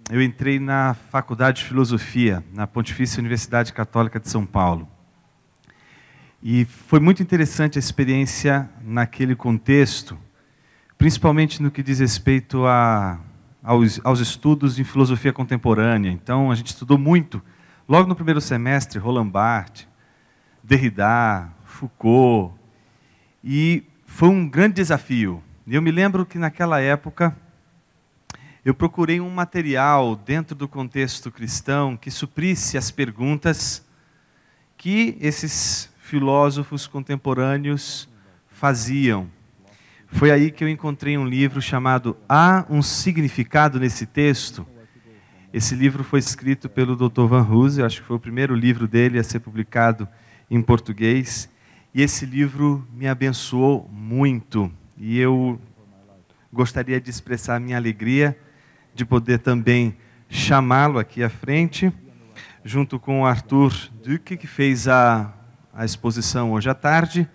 eu entrei na Faculdade de Filosofia, na Pontifícia Universidade Católica de São Paulo. E foi muito interessante a experiência naquele contexto, principalmente no que diz respeito aos estudos em filosofia contemporânea. Então, a gente estudou muito, logo no primeiro semestre, Roland Barthes, Derrida, Foucault, e foi um grande desafio. E eu me lembro que naquela época eu procurei um material dentro do contexto cristão que suprisse as perguntas que esses filósofos contemporâneos faziam. Foi aí que eu encontrei um livro chamado Há um Significado Nesse Texto. Esse livro foi escrito pelo Dr. Van Hooser, acho que foi o primeiro livro dele a ser publicado em português. E esse livro me abençoou muito. E eu gostaria de expressar a minha alegria de poder também chamá-lo aqui à frente, junto com o Arthur Duque, que fez a exposição hoje à tarde.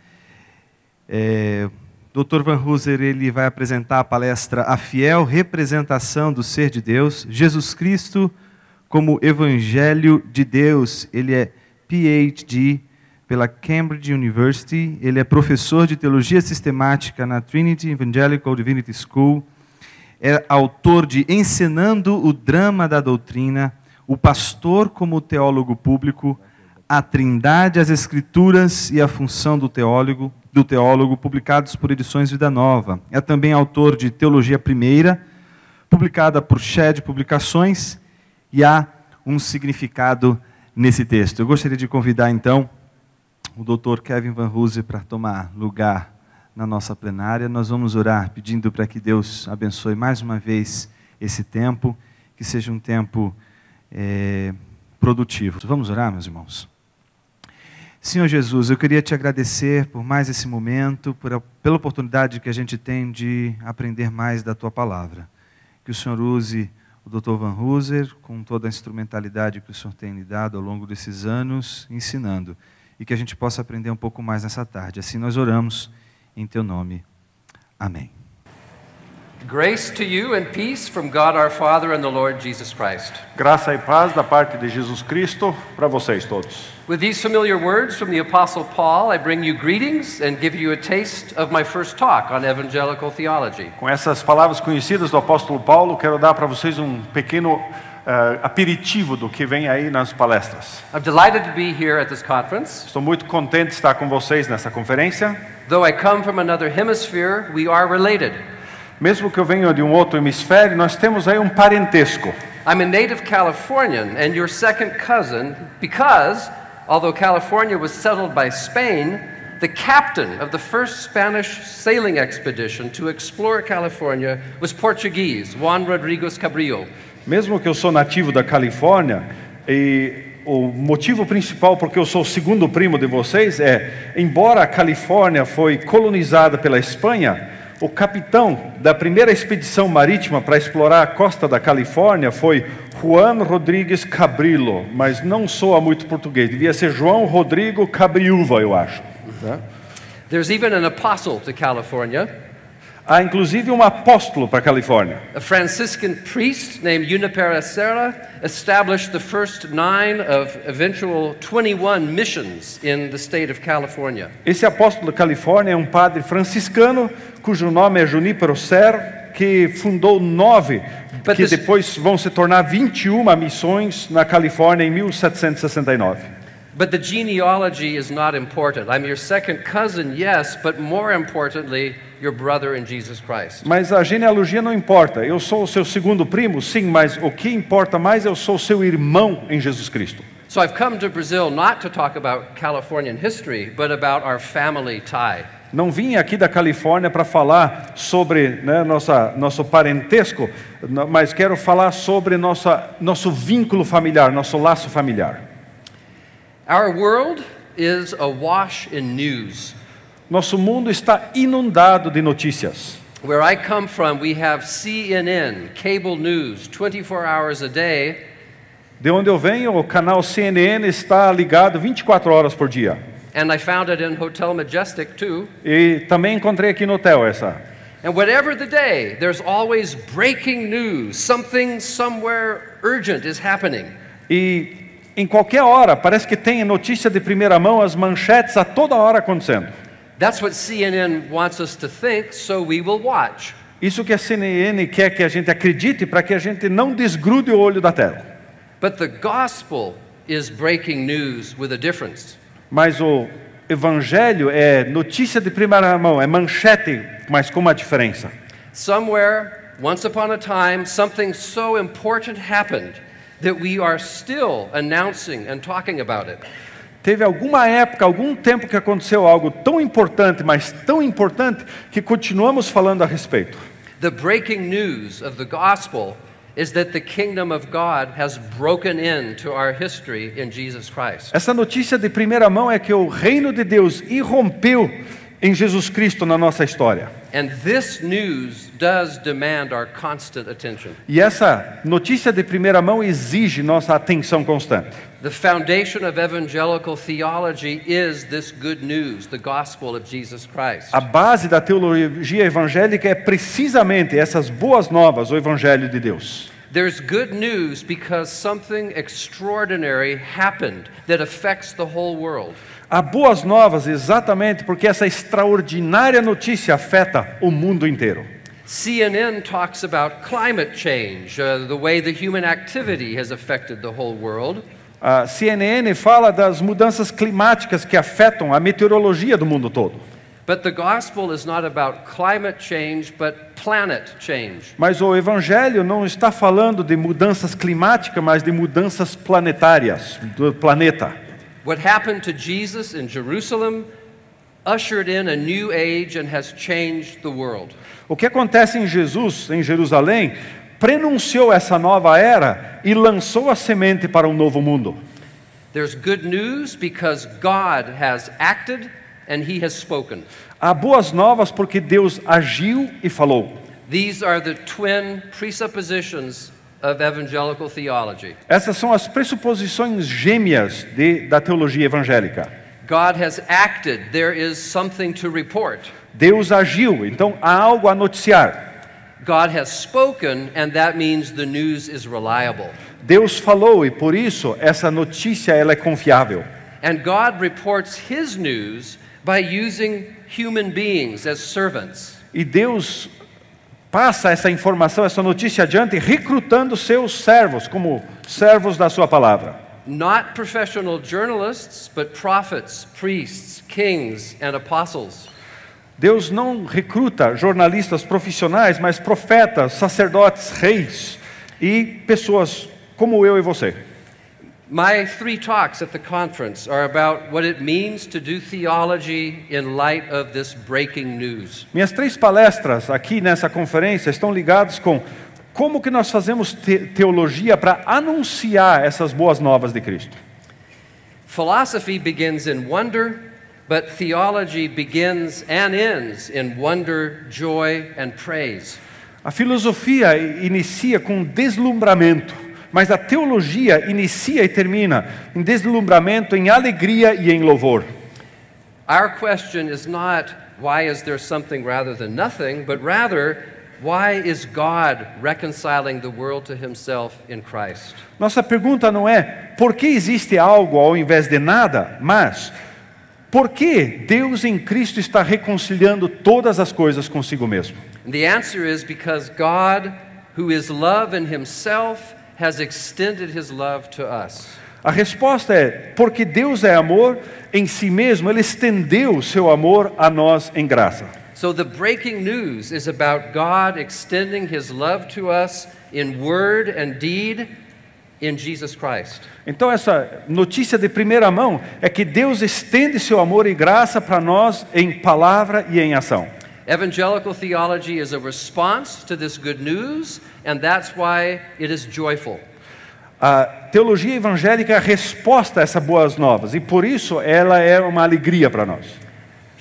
Dr. Van Hooser, ele vai apresentar a palestra A Fiel Representação do Ser de Deus, Jesus Cristo como Evangelho de Deus. Ele é PhD pela Cambridge University, ele é professor de Teologia Sistemática na Trinity Evangelical Divinity School, é autor de Encenando o Drama da Doutrina, O Pastor como Teólogo Público, A Trindade, as Escrituras e a Função do Teólogo, publicados por Edições Vida Nova. É também autor de Teologia Primeira, publicada por Shed Publicações, e há um significado nesse texto. Eu gostaria de convidar, então, o Dr. Kevin Van Hooser para tomar lugar na nossa plenária. Nós vamos orar pedindo para que Deus abençoe mais uma vez esse tempo, que seja um tempo produtivo. Vamos orar, meus irmãos? Senhor Jesus, eu queria te agradecer por mais esse momento, pela oportunidade que a gente tem de aprender mais da Tua Palavra. Que o Senhor use o Dr. Van Hooser com toda a instrumentalidade que o Senhor tem lhe dado ao longo desses anos, ensinando, e que a gente possa aprender um pouco mais nessa tarde. Assim nós oramos em Teu nome. Amém. Grace to you and peace from God our Father and the Lord Jesus Christ. Graça e paz da parte de Jesus Cristo para vocês todos. With these familiar words from the Apostle Paul, I bring you greetings and give you a taste of my first talk on evangelical theology. Com essas palavras conhecidas do apóstolo Paulo, quero dar para vocês um pequeno aperitivo do que vem aí nas palestras. I'm delighted to be here at this conference. Estou muito contente de estar com vocês nessa conferência. Though I come from another hemisphere, we are related. Mesmo que eu venha de um outro hemisfério, nós temos aí um parentesco. I'm a native Californian and your second cousin because, although California was settled by Spain, the captain of the first Spanish sailing expedition to explore California was Portuguese, Juan Rodrigues Cabrillo. Mesmo que eu sou nativo da Califórnia, e o motivo principal porque eu sou o segundo primo de vocês é, embora a Califórnia foi colonizada pela Espanha, o capitão da primeira expedição marítima para explorar a costa da Califórnia foi Juan Rodrigues Cabrillo, mas não soa muito português, devia ser João Rodrigo Cabriúva, eu acho. There's even an apostle to California. Há inclusive um apóstolo para a Califórnia. A Franciscan priest named Junipero Serra established the first 9 of eventual 21 missions in the state of California. Esse apóstolo da Califórnia é um padre franciscano cujo nome é Junípero Serra, que fundou 9, que depois vão se tornar 21 missões na Califórnia em 1769. But the genealogy is not important. I'm your second cousin, yes, but more importantly, your brother in Jesus Christ. Mas a genealogia não importa. Eu sou o seu segundo primo, sim, mas o que importa mais, eu sou o seu irmão em Jesus Cristo. So I've come to Brazil not to talk about Californian history, but about our family tie. Não vim aqui da Califórnia para falar sobre nosso parentesco, mas quero falar sobre nosso vínculo familiar, nosso laço familiar. Our world is awash in news. Nosso mundo está inundado de notícias. Where I come from, we have CNN, cable news, 24 hours a day. De onde eu venho, o canal CNN está ligado 24 horas por dia. And I found it in Hotel Majestic too. E também encontrei aqui no hotel essa. And whatever the day, there's always breaking news. Something somewhere urgent is happening. E em qualquer hora, parece que tem notícia de primeira mão, as manchetes a toda hora acontecendo. That's what CNN wants us to think, so we will watch. Isso que a CNN quer que a gente acredite para que a gente não desgrude o olho da tela. But the gospel is breaking news with a difference. Mas o evangelho é notícia de primeira mão, é manchete, mas com uma diferença. Somewhere, once upon a time, something so important happened that we are still announcing and talking about it. Teve alguma época, algum tempo que aconteceu algo tão importante, mas tão importante, que continuamos falando a respeito. The breaking news of the gospel is that the kingdom of God has broken into our history in Jesus Christ. Essa notícia de primeira mão é que o reino de Deus irrompeu em Jesus Cristo na nossa história. And this news does demand our constant attention. E essa notícia de primeira mão exige nossa atenção constante. The foundation of evangelical theology is this good news, the gospel of Jesus Christ. A base da teologia evangélica é precisamente essas boas novas, o evangelho de Deus. There's good news because something extraordinary happened that affects the whole world. Há boas novas exatamente porque essa extraordinária notícia afeta o mundo inteiro. CNN talks about climate change, the way the human activity has affected the whole world. A CNN fala das mudanças climáticas que afetam a meteorologia do mundo todo. But the gospel is not about climate change, but planet change. Mas o evangelho não está falando de mudanças climáticas, mas de mudanças planetárias do planeta. What happened to Jesus in Jerusalem ushered in a new age and has changed the world. O que acontece em Jesus, em Jerusalém, prenunciou essa nova era e lançou a semente para um novo mundo. There's good news because God has acted and he has spoken. Há boas novas porque Deus agiu e falou. These are the twin presuppositions of evangelical theology. Essas são as pressuposições gêmeas da teologia evangélica. God has acted, there is something to report. Deus agiu, então há algo a noticiar. God has spoken, and that means the news is reliable. Deus falou e por isso essa notícia ela é confiável. And God reports his news by using human beings as servants. E Deus passa essa informação, essa notícia adiante, recrutando seus servos como servos da sua palavra. Not professional journalists, but prophets, priests, kings, and apostles. Deus não recruta jornalistas profissionais, mas profetas, sacerdotes, reis e pessoas como eu e você. My 3 talks at the conference are about what it means to do theology in light of this breaking news. Minhas 3 palestras aqui nessa conferência estão ligadas com como que nós fazemos teologia para anunciar essas boas novas de Cristo. Philosophy begins in wonder, but theology begins and ends in wonder, joy, and praise. A filosofia inicia com deslumbramento, mas a teologia inicia e termina em deslumbramento, em alegria e em louvor. Our question is not why is there something rather than nothing, but rather why is God reconciling the world to himself in Christ? Nossa pergunta não é por que existe algo ao invés de nada, mas por que Deus em Cristo está reconciliando todas as coisas consigo mesmo? And the answer is because God, who is love in himself, has extended his love to us. A resposta é porque Deus é amor em si mesmo, ele estendeu o seu amor a nós em graça. So the breaking news is about God extending his love to us in word and deed in Jesus Christ. Então essa notícia de primeira mão é que Deus estende seu amor e graça para nós em palavra e em ação. Evangelical theology is a response to this good news, and that's why it is joyful. A teologia evangélica é a resposta a essas boas novas e por isso ela é uma alegria para nós.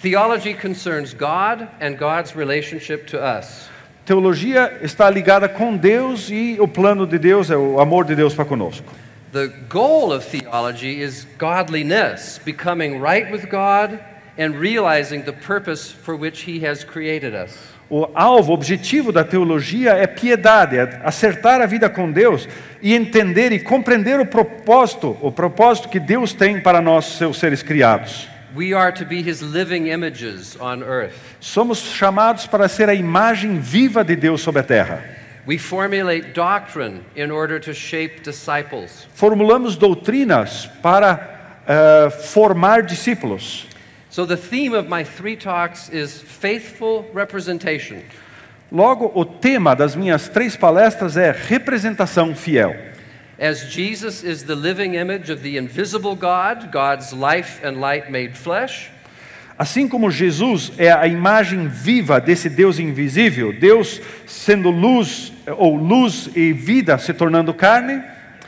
Theology concerns God and God's relationship to us. Teologia está ligada com Deus e o plano de Deus é o amor de Deus para conosco. The goal of theology is godliness, becoming right with God and realizing the purpose for which he has created us. O alvo, o objetivo da teologia é piedade, é acertar a vida com Deus e entender e compreender o propósito que Deus tem para nós, seus seres criados. We are to be His living images on earth. Somos chamados para ser a imagem viva de Deus sobre a terra. We formulate doctrine in order to shape disciples. Formulamos doutrinas para formar discípulos. So the theme of my 3 talks is faithful representation. Logo, o tema das minhas 3 palestras é representação fiel. As Jesus is the living image of the invisible God, God's life and light made flesh. Assim como Jesus é a imagem viva desse Deus invisível, Deus sendo luz, ou luz e vida se tornando carne,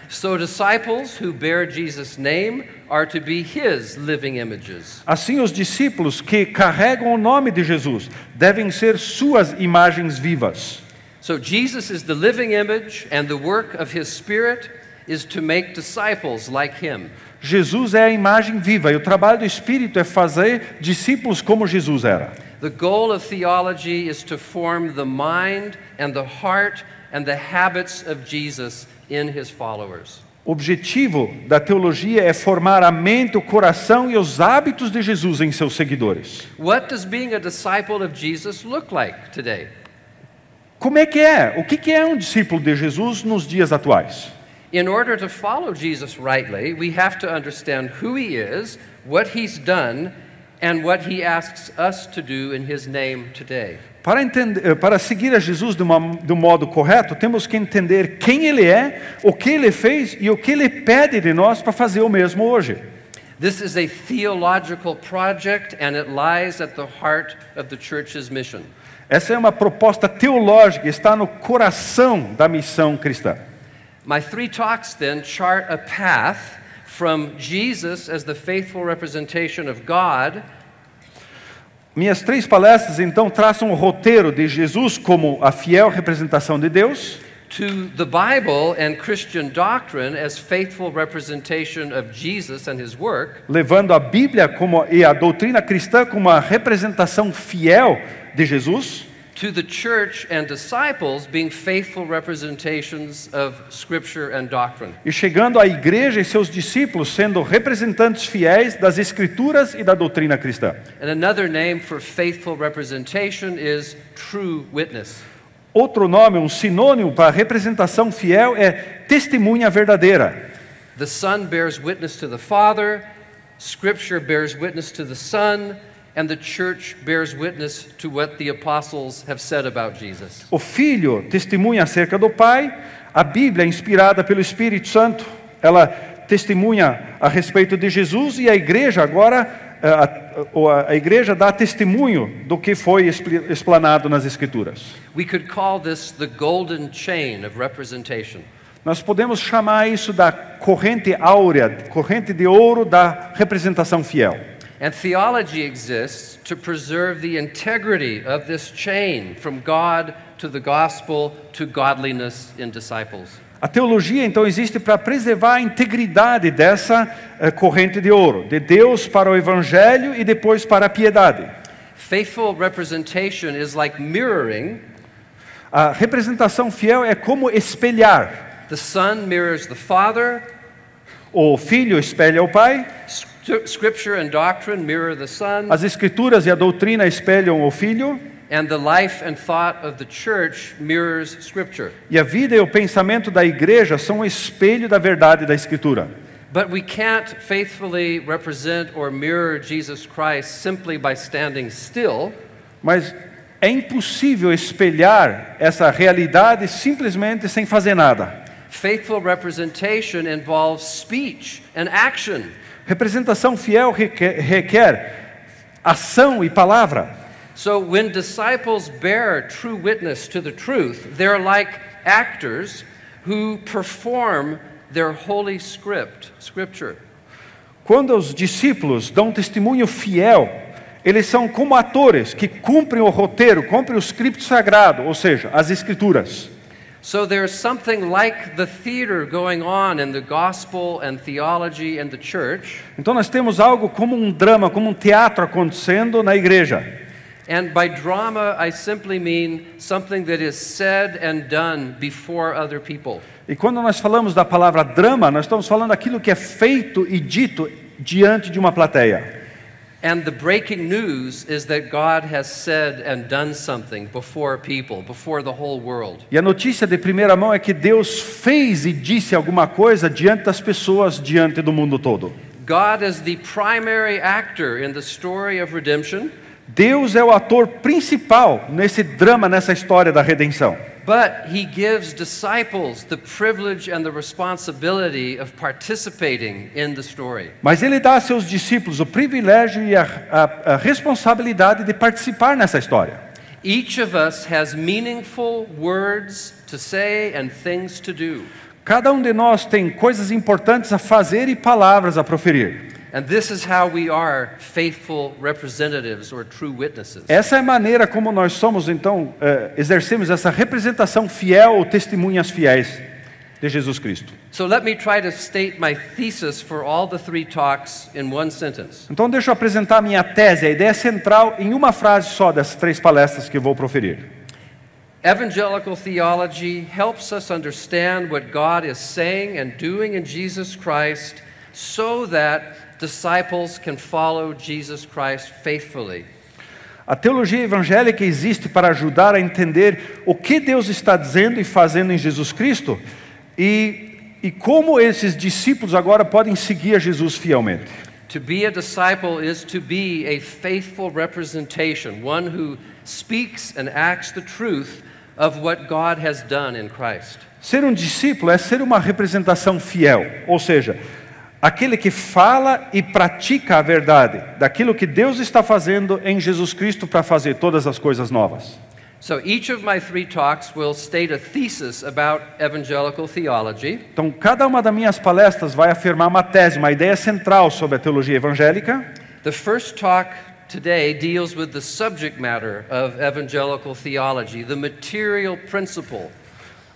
so disciples who bear Jesus' name are to be His living images. assim os discípulos que carregam o nome de Jesus devem ser suas imagens vivas. So Jesus is the living image, and the work of His Spirit is to make disciples like Him. Jesus é a imagem viva e o trabalho do Espírito é fazer discípulos como Jesus era. The goal of theology is to form the mind and the heart and the habits of Jesus in His followers. O objetivo da teologia é formar a mente, o coração e os hábitos de Jesus em seus seguidores. What does being a disciple of Jesus look like today? Como é que é? O que é um discípulo de Jesus nos dias atuais? In order to follow Jesus rightly, we have to understand who He is, what He's done, and what He asks us to do in His name today. Para seguir a Jesus do modo correto, temos que entender quem Ele é, o que Ele fez e o que Ele pede de nós para fazer o mesmo hoje. This is a theological project, and it lies at the heart of the church's mission. Essa é uma proposta teológica, está no coração da missão cristã. My 3 talks then chart a path from Jesus as the faithful representation of God. Minhas 3 palestras então traçam o roteiro de Jesus como a fiel representação de Deus, to the Bible and Christian doctrine as faithful representation of Jesus and His work, levando a Bíblia e a doutrina cristã como a representação fiel de Jesus, to the church and disciples being faithful representations of Scripture and doctrine. e chegando à igreja e seus discípulos sendo representantes fiéis das Escrituras e da doutrina cristã. And another name for faithful representation is true witness. Outro nome, um sinônimo para representação fiel é testemunha verdadeira. The Son bears witness to the Father, Scripture bears witness to the Son, and the church bears witness to what the apostles have said about Jesus. O Filho testemunha acerca do Pai, a Bíblia, inspirada pelo Espírito Santo, ela testemunha a respeito de Jesus e a igreja agora, a igreja dá testemunho do que foi explanado nas Escrituras. We could call this the golden chain of representation. Nós podemos chamar isso da corrente áurea, corrente de ouro da representação fiel. And theology exists to preserve the integrity of this chain from God to the gospel to godliness in disciples. A teologia, então, existe para preservar a integridade dessa corrente de ouro, de Deus para o Evangelho e depois para a piedade. Faithful representation is like mirroring. A representação fiel é como espelhar. The Son mirrors the Father. O Filho espelha o Pai. Scripture and doctrine mirror the Son. As Escrituras e a doutrina espelham o Filho. And the life and thought of the church mirrors Scripture. E a vida e o pensamento da igreja são um espelho da verdade da Escritura. But we can't faithfully represent or mirror Jesus Christ simply by standing still. Mas é impossível espelhar essa realidade simplesmente sem fazer nada. Faithful representation involves speech and action. Representação fiel requer ação e palavra. So when disciples bear true witness to the truth, they're like actors who perform their holy scripture. Quando os discípulos dão testemunho fiel, eles são como atores que cumprem o roteiro, cumprem o script sagrado, ou seja, as Escrituras. So there's something like the theater going on in the gospel and theology and the church. Então nós temos algo como um drama, como um teatro acontecendo na igreja. And by drama, I simply mean something that is said and done before other people. E quando nós falamos da palavra drama, nós estamos falando daquilo que é feito e dito diante de uma plateia. And the breaking news is that God has said and done something before people, before the whole world. E a notícia de primeira mão é que Deus fez e disse alguma coisa diante das pessoas, diante do mundo todo. God is the primary actor in the story of redemption. Deus é o ator principal nesse drama, nessa história da redenção. But he gives disciples the privilege and the responsibility of participating in the story. Mas ele dá a seus discípulos o privilégio e a responsabilidade de participar nessa história. Each of us has meaningful words to say and things to do. Cada de nós tem coisas importantes a fazer e palavras a proferir. And this is how we are faithful representatives or true witnesses. Essa é a maneira como nós somos, então, exercemos essa representação fiel ou testemunhas fiéis de Jesus Cristo. So let me try to state my thesis for all the 3 talks in one sentence. Então deixa eu apresentar a minha tese, a ideia central, em uma frase só dessas 3 palestras que eu vou proferir. Evangelical theology helps us understand what God is saying and doing in Jesus Christ so that disciples can follow Jesus Christ faithfully. A teologia evangélica existe para ajudar a entender o que Deus está dizendo e fazendo em Jesus Cristo e como esses discípulos agora podem seguir a Jesus fielmente. To be a disciple is to be a faithful representation, one who speaks and acts the truth of what God has done in Christ. Ser um discípulo é ser uma representação fiel, ou seja, aquele que fala e pratica a verdade daquilo que Deus está fazendo em Jesus Cristo para fazer todas as coisas novas. So each of my 3 talks will state a thesis about evangelical theology. Então, cada uma das minhas palestras vai afirmar uma tese, uma ideia central sobre a teologia evangélica. The first talk today deals with the subject matter of evangelical theology, the material principle.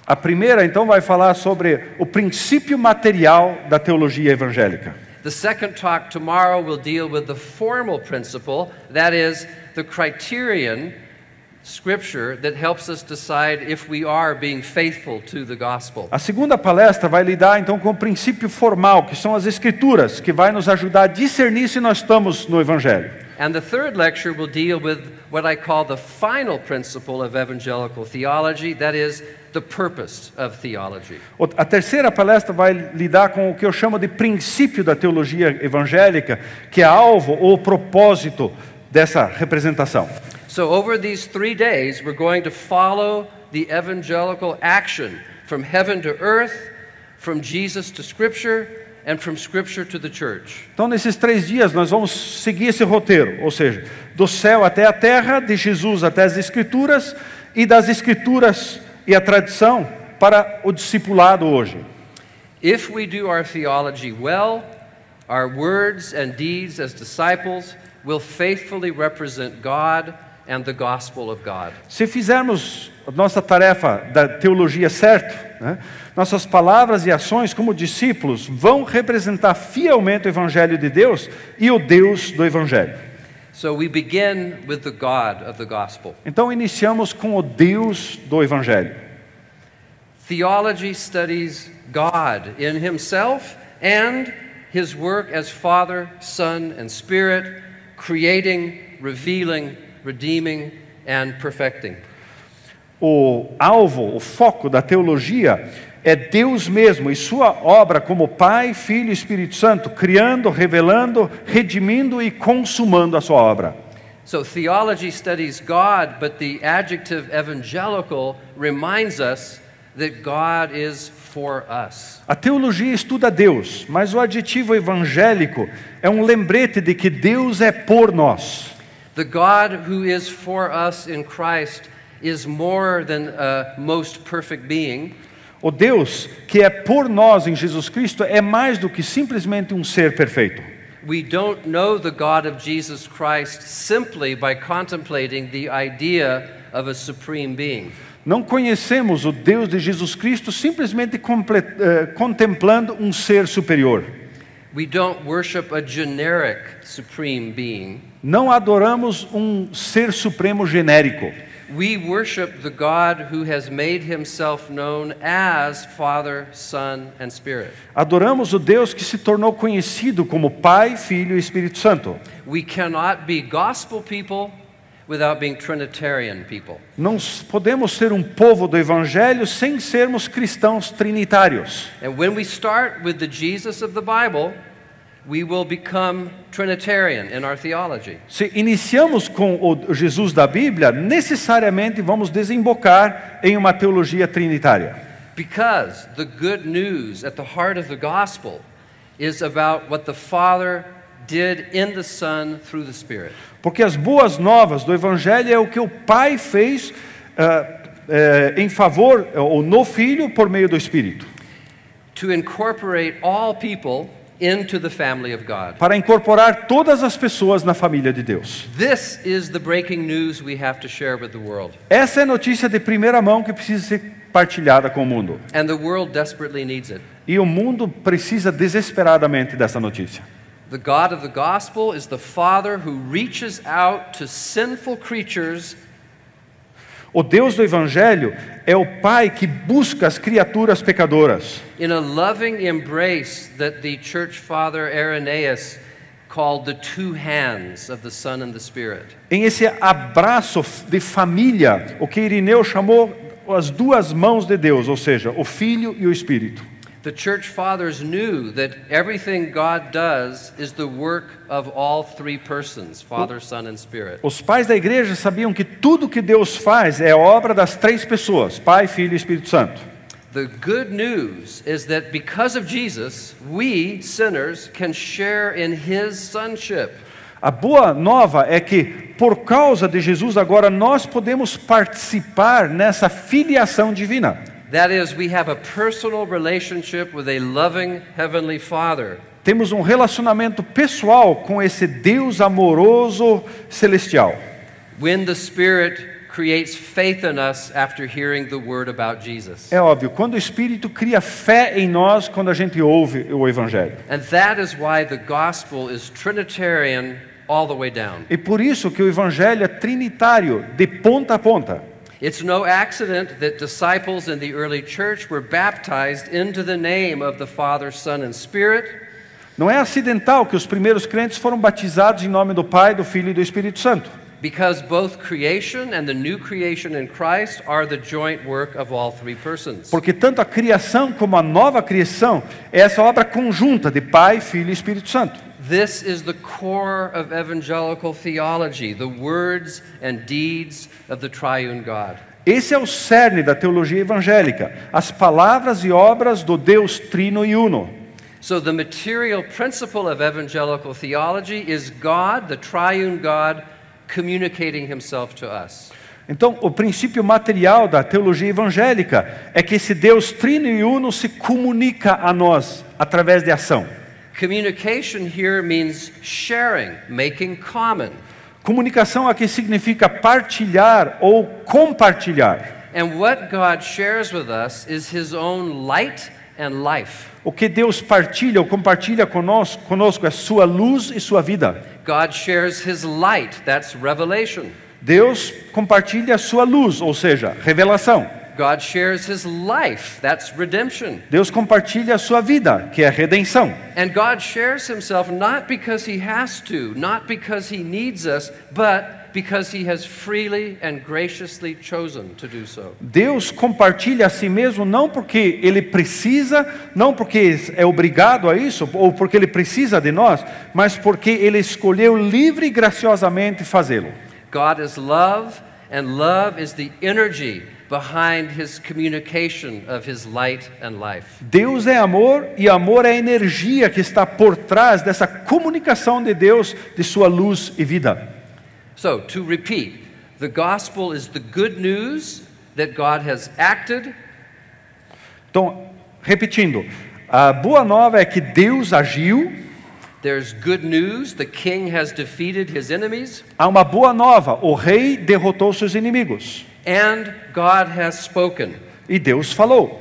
A primeira, então, vai falar sobre o princípio material da teologia evangélica. The second talk tomorrow will deal with the formal principle, that is, the criterion, Scripture, that helps us decide if we are being faithful to the gospel. A segunda palestra vai lidar, então, com o princípio formal, que são as Escrituras, que vai nos ajudar a discernir se nós estamos no Evangelho. And the third lecture will deal with what I call the final principle of evangelical theology, that is, the purpose of theology. A terceira palestra vai lidar com o que eu chamo de princípio da teologia evangélica, que é alvo ou propósito dessa representação. So over these 3 days, we're going to follow the evangelical action from heaven to earth, from Jesus to Scripture, and from Scripture to the church. Então, nesses 3 dias, nós vamos seguir esse roteiro, ou seja, do céu até a terra, de Jesus até as Escrituras, e das Escrituras e a tradição para o discipulado hoje. If we do our theology well, our words and deeds as disciples will faithfully represent God and the gospel of God. Se fizermos a nossa tarefa da teologia certo, né, nossas palavras e ações como discípulos vão representar fielmente o Evangelho de Deus e o Deus do Evangelho. So we begin with the God of the gospel. Então iniciamos com o Deus do Evangelho. Theology studies God in himself and his work as Father, Son, and Spirit, creating, revealing, redeeming, and perfecting. O alvo, o foco da teologia é Deus mesmo e sua obra como Pai, Filho e Espírito Santo, criando, revelando, redimindo e consumando a sua obra. So theology studies God, but the adjective evangelical reminds us that God is for us. A teologia estuda Deus, mas o adjetivo evangélico é um lembrete de que Deus é por nós. The God who is for us in Christ is more than a most perfect being. O Deus que é por nós em Jesus Cristo é mais do que simplesmente um ser perfeito. We don't know the God of Jesus Christ simply by contemplating the idea of a supreme being. Não conhecemos o Deus de Jesus Cristo simplesmente contemplando um ser superior. We don't worship a generic supreme being. Não adoramos um ser supremo genérico. We worship the God who has made himself known as Father, Son, and Spirit. Adoramos o Deus que se tornou conhecido como Pai, Filho e Espírito Santo. We cannot be gospel people without being Trinitarian people. Não podemos ser um povo do Evangelho sem sermos cristãos trinitários. And when we start with the Jesus of the Bible, we will become Trinitarian in our theology. Se iniciamos com o Jesus da Bíblia, necessariamente vamos desembocar em uma teologia trinitária. Because the good news at the heart of the gospel is about what the Father did in the Son through the Spirit. Porque as boas novas do Evangelho é o que o Pai fez em favor ou no Filho por meio do Espírito. To incorporate all people into the family of God. Para incorporar todas as pessoas na família de Deus. This is the breaking news we have to share with the world. Essa é a notícia de primeira mão que precisa ser partilhada com o mundo. And the world desperately needs it. E o mundo precisa desesperadamente dessa notícia. The God of the gospel is the Father who reaches out to sinful creatures. O Deus do Evangelho é o Pai que busca as criaturas pecadoras. In a loving embrace that the church father Irenaeus called the two hands of the Son and the Spirit. Em esse abraço de família, o que Irineu chamou as duas mãos de Deus, ou seja, o Filho e o Espírito. The church fathers knew that everything God does is the work of all three persons, Father, Son, and Spirit. Os pais da igreja sabiam que tudo que Deus faz é obra das três pessoas, Pai, Filho e Espírito Santo. The good news is that because of Jesus, we, sinners, can share in His sonship. A boa nova é que, por causa de Jesus, agora nós podemos participar nessa filiação divina. That is, we have a personal relationship with a loving Heavenly Father. Temos um relacionamento pessoal com esse Deus amoroso celestial. When the Spirit creates faith in us after hearing the word about Jesus. É óbvio, quando o Espírito cria fé em nós, quando a gente ouve o Evangelho. And that is why the gospel is Trinitarian all the way down. E por isso que o Evangelho é trinitário, de ponta a ponta. It's no accident that disciples in the early church were baptized into the name of the Father, Son, and Spirit. Não é acidental que os primeiros crentes foram batizados em nome do Pai, do Filho e do Espírito Santo. Because both creation and the new creation in Christ are the joint work of all three persons. Porque tanto a criação como a nova criação é essa obra conjunta de Pai, Filho e Espírito Santo. This is the core of evangelical theology, the words and deeds of the triune God. Esse é o cerne da teologia evangélica, as palavras e obras do Deus Trino e Uno. So the material principle of evangelical theology is God, the triune God, communicating himself to us. Então, o princípio material da teologia evangélica é que esse Deus Trino e Uno se comunica a nós através de ação. Communication here means sharing, making common. Comunicação aqui significa partilhar ou compartilhar. And what God shares with us is His own light and life. O que Deus partilha ou compartilha conosco é sua luz e sua vida. God shares His light, that's revelation. Deus compartilha a sua luz, ou seja, revelação. God shares His life, that's redemption. Deus compartilha a sua vida, que é redenção. And God shares Himself not because He has to, not because He needs us, but because He has freely and graciously chosen to do so. Deus compartilha a si mesmo não porque Ele precisa, não porque é obrigado a isso, ou porque Ele precisa de nós, mas porque Ele escolheu livre e graciosamente fazê-lo. God is love, and love is the energy behind His communication of His light and life. Deus é amor e amor é a energia que está por trás dessa comunicação de Deus, de sua luz e vida. So, to repeat, the gospel is the good news that God has acted. Então, repetindo, a boa nova é que Deus agiu. There's good news, the king has defeated his enemies. Há uma boa nova, o rei derrotou seus inimigos. And God has spoken. E Deus falou.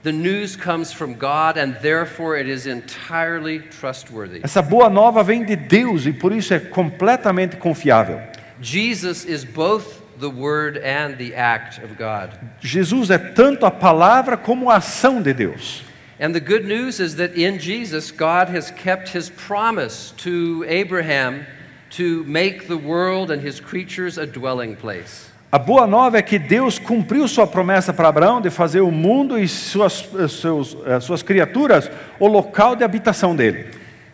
The news comes from God and therefore it is entirely trustworthy. Essa boa nova vem de Deus e por isso é completamente confiável. Jesus is both the word and the act of God. Jesus é tanto a palavra como a ação de Deus. And the good news is that in Jesus, God has kept his promise to Abraham to make the world and his creatures a dwelling place. A boa nova é que Deus cumpriu sua promessa para Abraão de fazer o mundo e suas criaturas o local de habitação dele.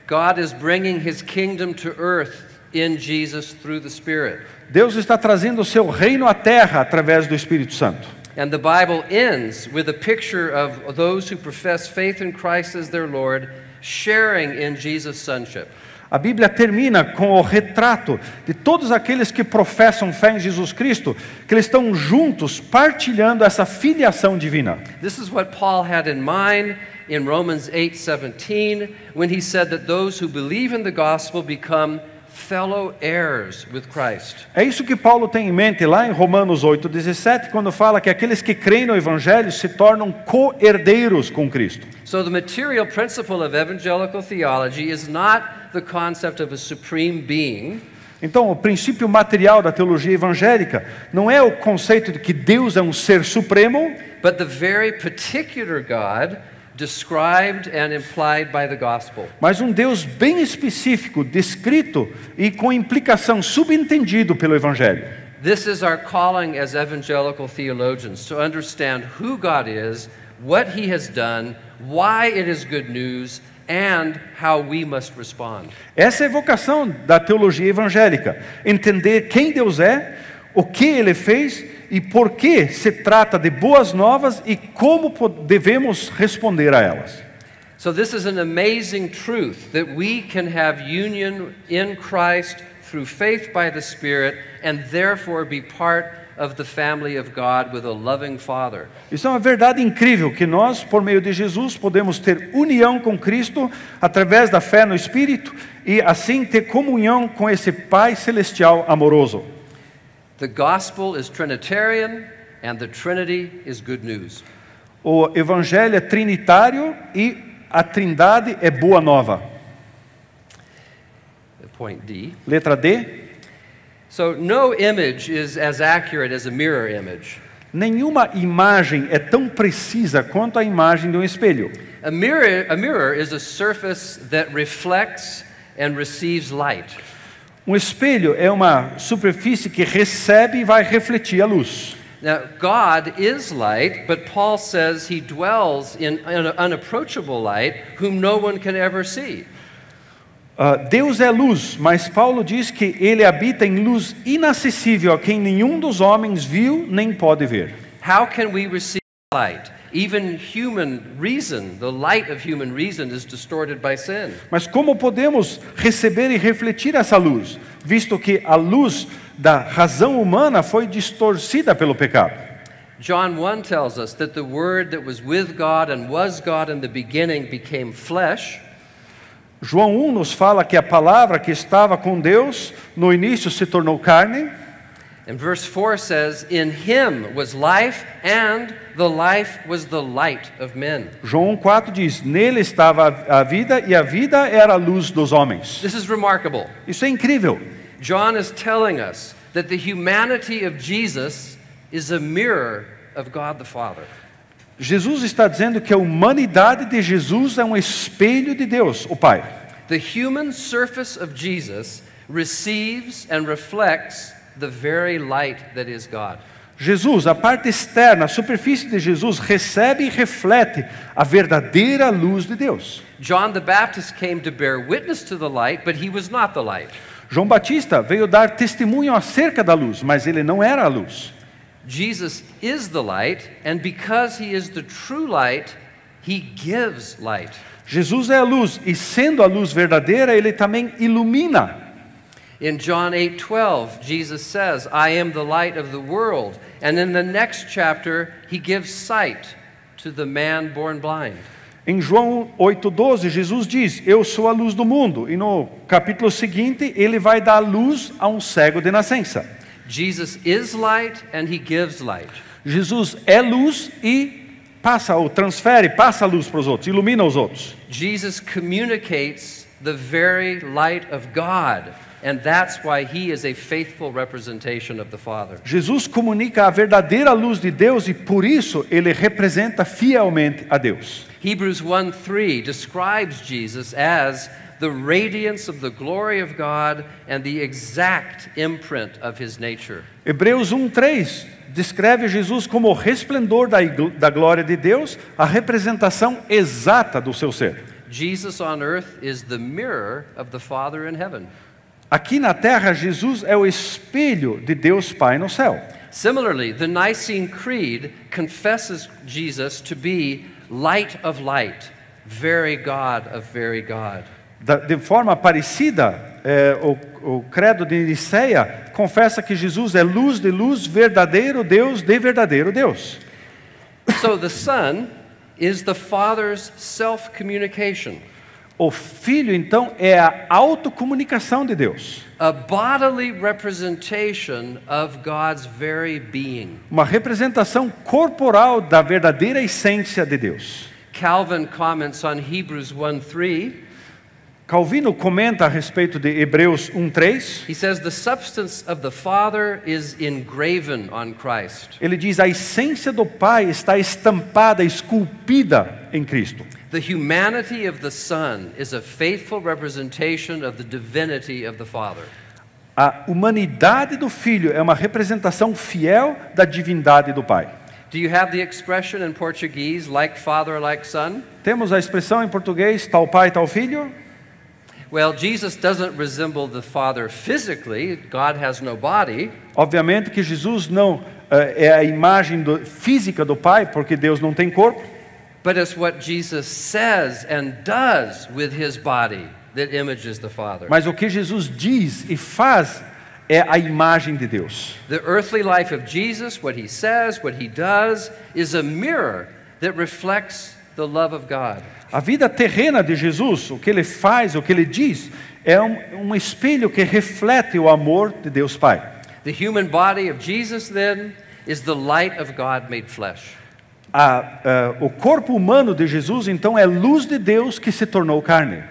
God is bringing his kingdom to earth in Jesus through the Spirit. Deus está trazendo o seu reino à terra através do Espírito Santo. And the Bible ends with a picture of those who profess faith in Christ as their Lord, sharing in Jesus' sonship. A Bíblia termina com o retrato de todos aqueles que professam fé em Jesus Cristo, que eles estão juntos partilhando essa filiação divina. This is what Paul had in mind in Romans 8:17 when he said that those who believe in the gospel become fellow heirs with Christ. É isso que Paulo tem em mente lá em Romanos 8:17, quando fala que aqueles que creem no evangelho se tornam co-herdeiros com Cristo. So the material principle of evangelical theology is not the concept of a supreme being. Então, o princípio material da teologia evangélica não é o conceito de que Deus é um ser supremo, but the very particular God described and implied by the gospel. mas um Deus bem específico, descrito e com implicação subentendido pelo evangelho. This is our calling as evangelical theologians, to understand who God is, what he has done, why it is good news, and how we must respond. Essa é a vocação da teologia evangélica, entender quem Deus é, o que ele fez e por que se trata de boas novas e como devemos responder a elas. So this is an amazing truth that we can have union in Christ through faith by the Spirit and therefore be part of the family of God with a loving Father. Isso é uma verdade incrível, que nós, por meio de Jesus, podemos ter união com Cristo através da fé no Espírito e assim ter comunhão com esse Pai Celestial amoroso. The gospel is Trinitarian and the Trinity is good news. O Evangelho é trinitário e a Trindade é boa nova. Point D. Letra D. So no image is as accurate as a mirror image. Nenhuma imagem é tão precisa quanto a imagem de um espelho. A mirror is a surface that reflects and receives light. Um espelho é uma superfície que recebe e vai refletir a luz. Now, God is light, but Paul says he dwells in an unapproachable light whom no one can ever see. Deus é luz, mas Paulo diz que ele habita em luz inacessível a quem nenhum dos homens viu nem pode ver. How can we receive light? Even human reason, the light of human reason is distorted by sin. Mas como podemos receber e refletir essa luz, visto que a luz da razão humana foi distorcida pelo pecado? John 1 tells us that the word that was with God and was God in the beginning became flesh. João 1 nos fala que a palavra que estava com Deus no início se tornou carne. And verse 4 says, in him was life, and the life was the light of men. João 1:4 diz, nele estava a vida e a vida era a luz dos homens. This is remarkable. Isso é incrível. John is telling us that the humanity of Jesus is a mirror of God the Father. Jesus está dizendo que a humanidade de Jesus é um espelho de Deus, o Pai. The human surface of Jesus receives and reflects the very light that is God. Jesus, a parte externa, a superfície de Jesus, recebe e reflete a verdadeira luz de Deus. John the Baptist came to bear witness to the light, but he was not the light. João Batista veio dar testemunho acerca da luz, mas ele não era a luz. Jesus is the light, and because he is the true light, he gives light. Jesus é a luz, e sendo a luz verdadeira, ele também ilumina. In John 8:12, Jesus says, I am the light of the world. And in the next chapter, he gives sight to the man born blind. Em João 8:12, Jesus diz, eu sou a luz do mundo. E no capítulo seguinte, ele vai dar luz a um cego de nascença. Jesus is light and he gives light. Jesus é luz e passa ou transfere, passa a luz para os outros, ilumina os outros. Jesus communicates the very light of God, and that's why he is a faithful representation of the Father. Jesus comunica a verdadeira luz de Deus e por isso ele representa fielmente a Deus. Hebrews 1:3 describes Jesus as the radiance of the glory of God and the exact imprint of his nature. Hebreus 1:3 descreve Jesus como o resplendor da glória de Deus, a representação exata do seu ser. Jesus on earth is the mirror of the Father in heaven. Aqui na terra, Jesus é o espelho de Deus Pai no céu. Similarly, the Nicene Creed confesses Jesus to be light of light, very God of very God. De forma parecida, o credo de Niceia confessa que Jesus é luz de luz, verdadeiro Deus de verdadeiro Deus. So the Son is the Father's self-communication. O Filho, então, é a autocomunicação de Deus. A bodily representation of God's very being. Uma representação corporal da verdadeira essência de Deus. Calvin comments on Hebrews 1:3. Calvino comenta a respeito de Hebreus 1:3. He says the substance of the Father is engraven on Christ. Ele diz: a essência do Pai está estampada, esculpida em Cristo. The humanity of the Son is a faithful representation of the divinity of the Father. A humanidade do Filho é uma representação fiel da divindade do Pai. Do you have the expression in Portuguese, like father, like son? Temos a expressão em português, tal pai, tal filho? Well, Jesus doesn't resemble the Father physically. God has no body. Obviamente que Jesus não é a imagem física do Pai, porque Deus não tem corpo. But it's what Jesus says and does with his body that images the Father. Mas o que Jesus diz e faz é a imagem de Deus. The earthly life of Jesus, what he says, what he does, is a mirror that reflects the love of God. A vida terrena de Jesus, o que ele faz, o que ele diz, é um espelho que reflete o amor de Deus Pai. The human body of Jesus, then, is the light of God made flesh. O corpo humano de Jesus, então, é luz de Deus que se tornou carne.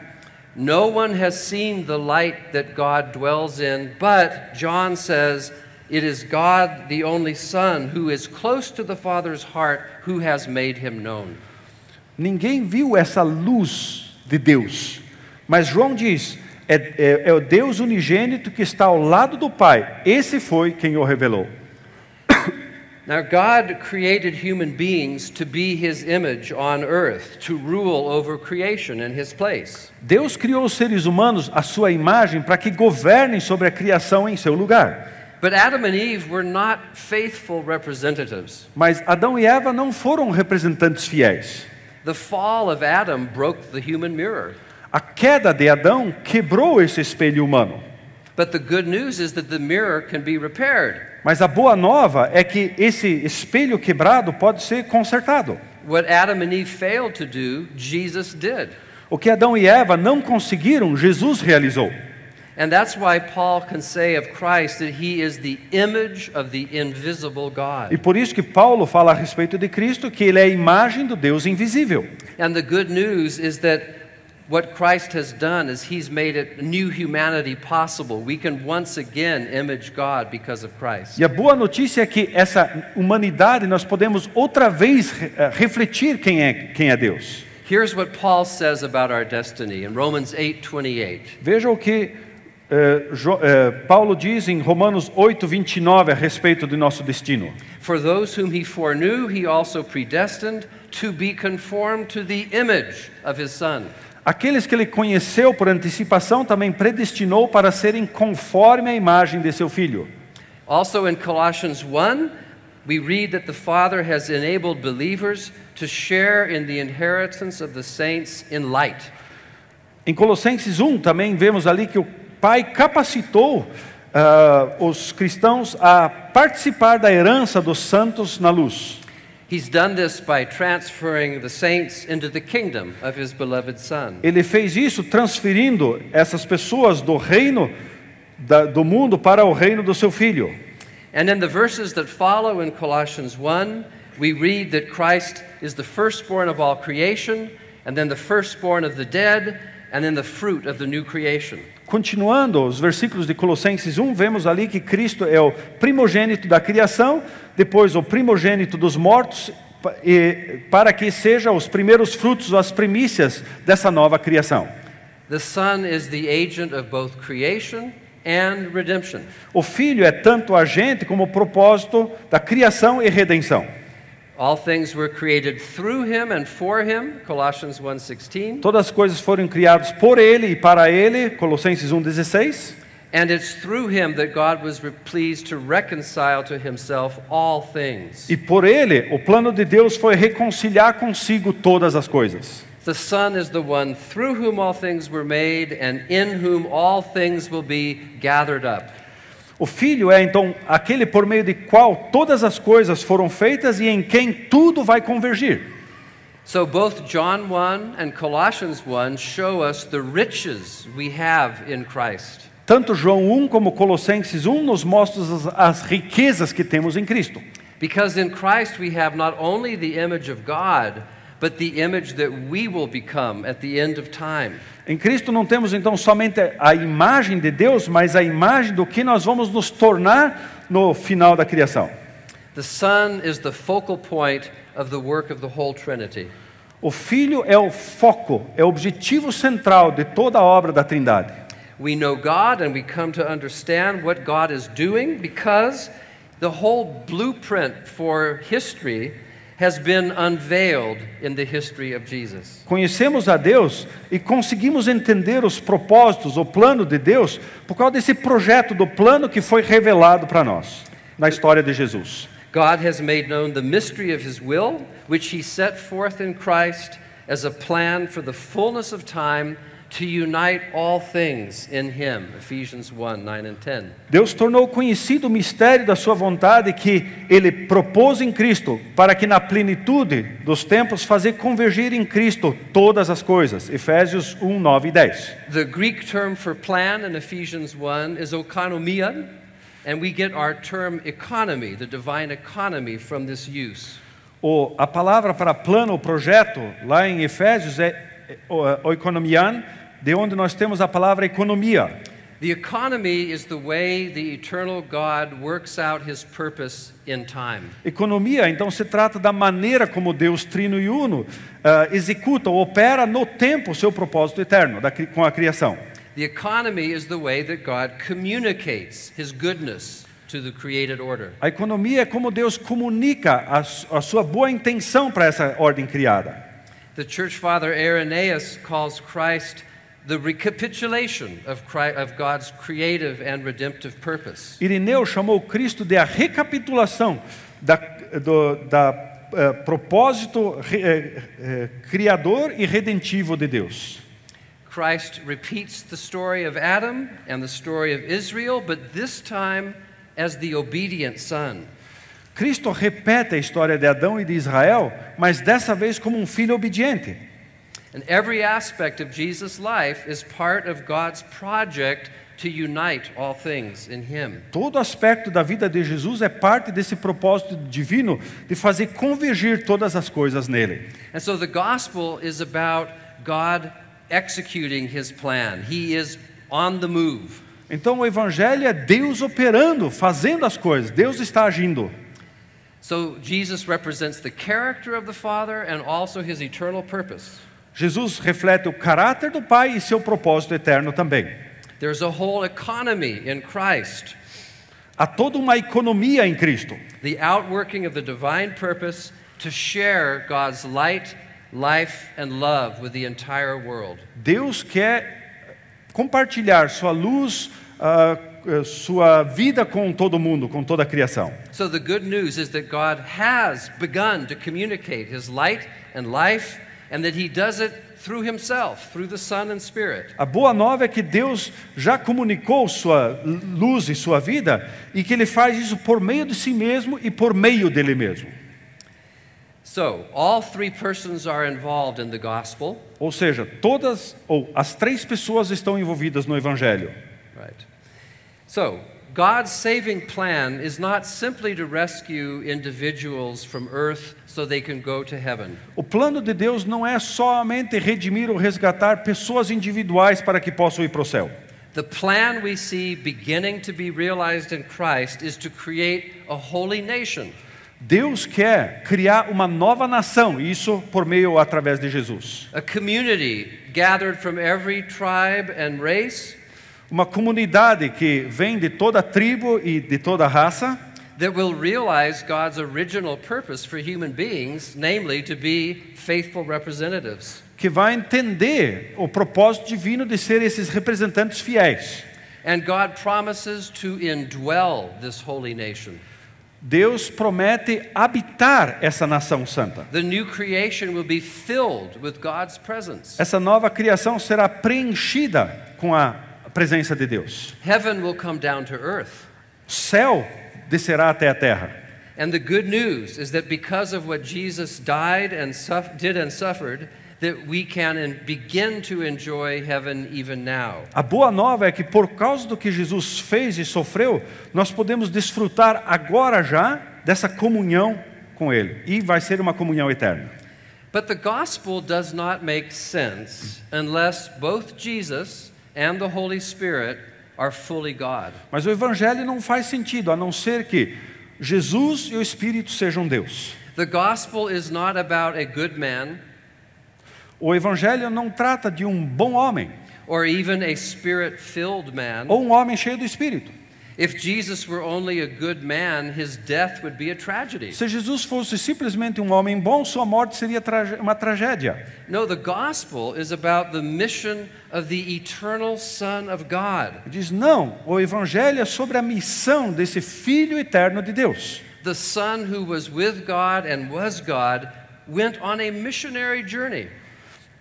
No one has seen the light that God dwells in, but John says it is God, the only Son, who is close to the Father's heart, who has made him known. Ninguém viu essa luz de Deus, mas João diz, é o Deus unigênito que está ao lado do Pai, esse foi quem o revelou. Now God created human beings to be his image on earth, to rule over creation in his place. Deus criou os seres humanos à sua imagem para que governem sobre a criação em seu lugar. But Adam and Eve were not faithful representatives. Mas Adão e Eva não foram representantes fiéis. The fall of Adam broke the human mirror. A queda de Adão quebrou esse espelho humano. But the good news is that the mirror can be repaired. Mas a boa nova é que esse espelho quebrado pode ser consertado. What Adam and Eve failed to do, Jesus did. O que Adão e Eva não conseguiram, Jesus realizou. And that's why Paul can say of Christ that he is the image of the invisible God. E por isso que Paulo fala a respeito de Cristo que ele é a imagem do Deus invisível. And the good news is that what Christ has done is he's made a new humanity possible. We can once again image God because of Christ. E a boa notícia é que essa humanidade nós podemos outra vez refletir quem é Deus. Here's what Paul says about our destiny in Romans 8:28. Veja o que Paulo diz em Romanos 8:29 a respeito do nosso destino. For those whom he foreknew, he also predestined to be conformed to the image of his Son. Aqueles que ele conheceu por antecipação também predestinou para serem conforme a imagem de seu Filho. Also in Colossians 1, we read that the Father has enabled believers to share in the inheritance of the saints in light. Em Colossenses 1 também vemos ali que o Pai capacitou os cristãos a participar da herança dos santos na luz. He's done this by transferring the saints into the kingdom of his beloved Son. Ele fez isso transferindo essas pessoas do reino do mundo para o reino do seu Filho. And in the verses that follow in Colossians 1, we read that Christ is the firstborn of all creation, and then the firstborn of the dead, and then the fruit of the new creation. Continuando os versículos de Colossenses 1, vemos ali que Cristo é o primogênito da criação, depois o primogênito dos mortos, para que seja os primeiros frutos, as primícias dessa nova criação. The Son is the agent of both creation and redemption. O Filho é tanto agente como o propósito da criação e redenção. All things were created through him and for him, Colossians 1:16. Todas as coisas foram criadas por Ele e para Ele, Colossenses 1:16. And it's through him that God was pleased to reconcile to himself all things. E por Ele, o plano de Deus foi reconciliar consigo todas as coisas. The Son is the one through whom all things were made and in whom all things will be gathered up. O Filho é então aquele por meio de qual todas as coisas foram feitas e em quem tudo vai convergir. So both John 1 and Colossians 1 show us the riches we have in Christ. Tanto João 1 como Colossenses 1 nos mostram as riquezas que temos em Cristo. Because in Christ we have not only the image of God, but the image that we will become at the end of time. Em Cristo não temos então somente a imagem de Deus, mas a imagem do que nós vamos nos tornar no final da criação. The Son is the focal point of the work of the whole Trinity. O Filho é o foco, é o objetivo central de toda a obra da Trindade. We know God and we come to understand what God is doing because the whole blueprint for history has been unveiled in the history of Jesus. Conhecemos a Deus e conseguimos entender os propósitos, o plano de Deus, por causa desse projeto do plano que foi revelado para nós, na história de Jesus. God has made known the mystery of his will, which he set forth in Christ as a plan for the fullness of time to unite all things in him. Ephesians 1:9 and 10. Deus tornou conhecido o mistério da sua vontade que ele propôs em Cristo, para que na plenitude dos tempos fazer convergir em Cristo todas as coisas. Efésios 1:9 e 10. The Greek term for plan in Ephesians 1 is oikonomia, and we get our term economy, the divine economy, from this use. A palavra para plano, o projeto, lá em Efésios é oikonomian, de onde nós temos a palavra economia. The economy is the way the eternal God works out his purpose in time. Economia, então, se trata da maneira como Deus Trino e Uno executa ou opera no tempo o seu propósito eterno com a criação. The economy is the way that God communicates his goodness to the created order. A economia é como Deus comunica a sua boa intenção para essa ordem criada. The church father Irenaeus calls Christ the recapitulation of God's creative and redemptive purpose. Irineu chamou Cristo de a recapitulação da propósito criador e redentivo de Deus. Christ repeats the story of Adam and the story of Israel, but this time as the obedient son. Cristo repete a história de Adão e de Israel, mas dessa vez como um filho obediente. And every aspect of Jesus' life is part of God's project to unite all things in him. Todo aspecto da vida de Jesus é parte desse propósito divino de fazer convergir todas as coisas nele. And so the gospel is about God executing his plan. He is on the move. Então o evangelho é Deus operando, fazendo as coisas. Deus está agindo. So Jesus represents the character of the Father and also his eternal purpose. Jesus reflete o caráter do Pai e seu propósito eterno também. There's a whole economy in Christ. Há toda uma economia em Cristo. The outworking of the divine purpose to share God's light, life and love with the entire world. Deus quer compartilhar sua luz, sua vida com todo mundo, com toda a criação. So the good news is that God has begun to communicate his light and life, and that he does it through himself, through the Son and Spirit. A boa nova é que Deus já comunicou sua luz e sua vida e que ele faz isso por meio de si mesmo e por meio dele mesmo. So, all three persons are involved in the gospel. Ou seja, as três pessoas estão envolvidas no evangelho. Right. So, God's saving plan is not simply to rescue individuals from earth so they can go to heaven. O plano de Deus não é somente redimir ou resgatar pessoas individuais para que possam ir para o céu. The plan we see beginning to be realized in Christ is to create a holy nation. Deus quer criar uma nova nação, e isso por meio através de Jesus. A community gathered from every tribe and race Uma comunidade que vem de toda tribo e de toda raça, that will realize God's original purpose for human beings, namely to be faithful representatives. que vai entender o propósito divino de ser esses representantes fiéis. And God promises to indwell this holy nation. Deus promete habitar essa nação santa. The new creation will be filled with God's presence. Essa nova criação será preenchida com a presença de Deus. Heaven will come down to earth. O céu descerá até a terra. And the good news is that because of what Jesus died and did and suffered, that we can begin to enjoy heaven even now. A boa nova é que por causa do que Jesus fez e sofreu, nós podemos desfrutar agora já dessa comunhão com Ele. E vai ser uma comunhão eterna. But the gospel does not make sense unless both Jesus and the Holy Spirit are fully God. Mas o Evangelho não faz sentido, a não ser que Jesus e o Espírito sejam Deus. The gospel is not about a good man O Evangelho não trata de um bom homem, or even a spirit-filled man. ou um homem cheio do Espírito. If Jesus were only a good man, his death would be a tragedy. Se Jesus fosse simplesmente um homem bom, sua morte seria uma tragédia. No, the gospel is about the mission of the eternal Son of God. Ele diz, não, o Evangelho é sobre a missão desse Filho eterno de Deus. The Son who was with God and was God went on a missionary journey.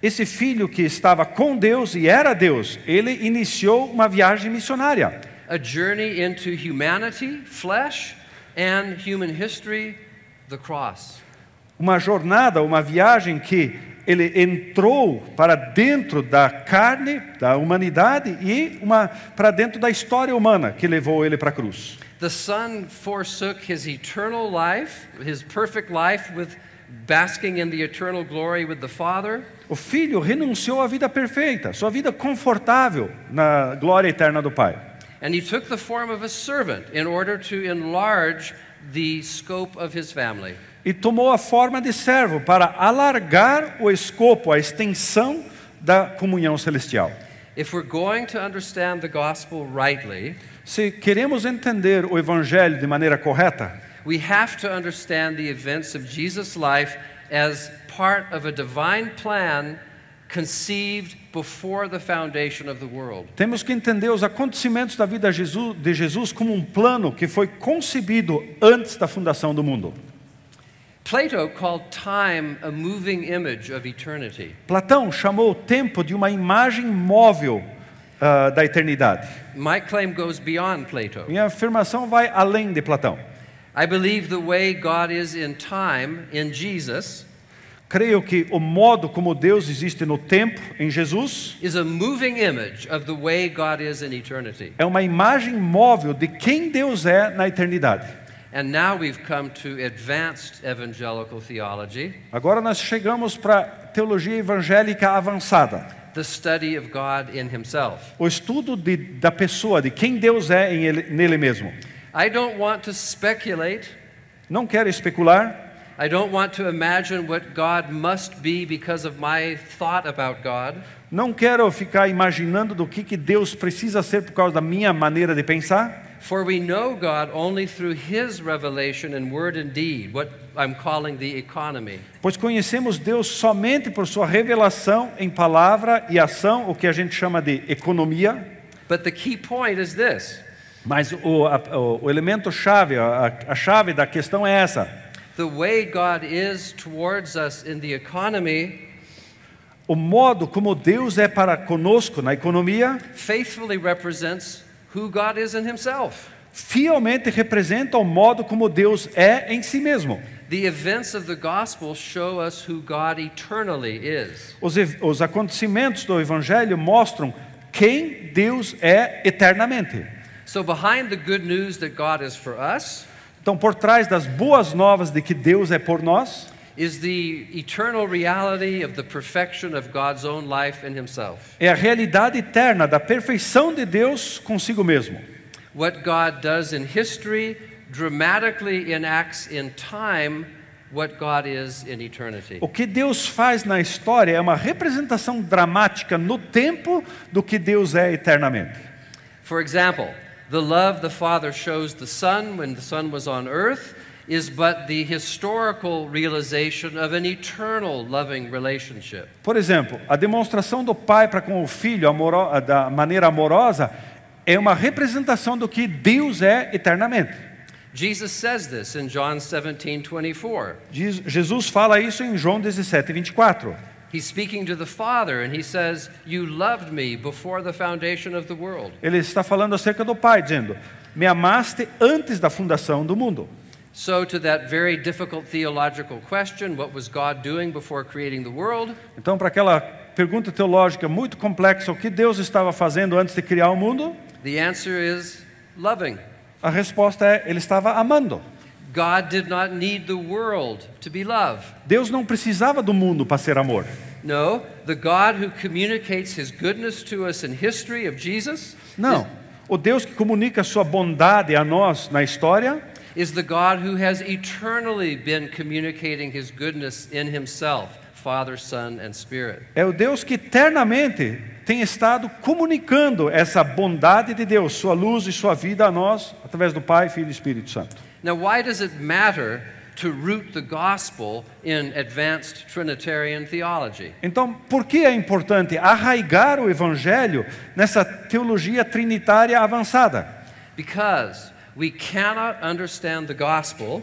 Esse Filho que estava com Deus e era Deus, ele iniciou uma viagem missionária. A journey into humanity, flesh, and human history, the cross. Uma jornada, uma viagem que ele entrou para dentro da carne, da humanidade e para dentro da história humana que levou ele para a cruz. The Son forsook his eternal life, his perfect life with basking in the eternal glory with the Father. O Filho renunciou à vida perfeita, sua vida confortável na glória eterna do Pai. And he took the form of a servant in order to enlarge the scope of his family. E tomou a forma de servo para alargar o escopo, a extensão da comunhão celestial. If we're going to understand the gospel rightly, se queremos entender o Evangelho de maneira correta, we have to understand the events of Jesus' life as part of a divine plan conceived before the foundation of the world. Temos que entender os acontecimentos da vida de Jesus como um plano que foi concebido antes da fundação do mundo. Plato called time a moving image of eternity. Platão chamou o tempo de uma imagem móvel da eternidade. My claim goes beyond Plato. Minha afirmação vai além de Platão. I believe the way God is in time in Jesus Creio que o modo como Deus existe no tempo em Jesus is a moving image of the way God is in eternity. é uma imagem móvel de quem Deus é na eternidade. And now we've come to advanced evangelical theology, Agora nós chegamos para teologia evangélica avançada. the study of God in himself. O estudo da pessoa, de quem Deus é nele mesmo. I don't want to speculate. Não quero especular. I don't want to imagine what God must be because of my thought about God. Não quero ficar imaginando do que Deus precisa ser por causa da minha maneira de pensar. For we know God only through His revelation in word and deed, what I'm calling the economy. Pois conhecemos Deus somente por sua revelação em palavra e ação, o que a gente chama de economia. But the key point is this. Mas o elemento chave, a chave da questão é essa. The way God is towards us in the economy, o modo como Deus é para conosco na economia, faithfully represents who God is in himself. Fielmente representa o modo como Deus é em si mesmo. The events of the gospel show us who God eternally is. Os acontecimentos do evangelho mostram quem Deus é eternamente. So behind the good news that God is for us Então, por trás das boas novas de que Deus é por nós, is the eternal reality of the perfection of God's own life in himself. é a realidade eterna da perfeição de Deus consigo mesmo. What God does in history dramatically enacts in time what God is in eternity. O que Deus faz na história é uma representação dramática no tempo do que Deus é eternamente. For example, the love the Father shows the Son when the Son was on earth is but the historical realization of an eternal loving relationship. Por exemplo, a demonstração do Pai para com o Filho da maneira amorosa é uma representação do que Deus é eternamente. Jesus says this in John 17:24. Jesus fala isso em João 17:24. He's speaking to the Father and he says, "You loved me before the foundation of the world." Ele está falando acerca do Pai, dizendo: me amaste antes da fundação do mundo. So to that very difficult theological question, what was God doing before creating the world? Então, para aquela pergunta teológica muito complexa, o que Deus estava fazendo antes de criar o mundo? The answer is loving. A resposta é: Ele estava amando. God did not need the world to be love. Deus não precisava do mundo para ser amor. No, the God who communicates his goodness to us in history of Jesus Não. O Deus que comunica sua bondade a nós na história is the God who has eternally been communicating his goodness in himself, Father, Son, and Spirit. é o Deus que eternamente tem estado comunicando essa bondade de Deus, sua luz e sua vida a nós, através do Pai, Filho e Espírito Santo. Now, why does it matter to root the gospel in advanced Trinitarian theology? Então, por que é importante arraigar o Evangelho nessa teologia trinitária avançada? Because we cannot understand the gospel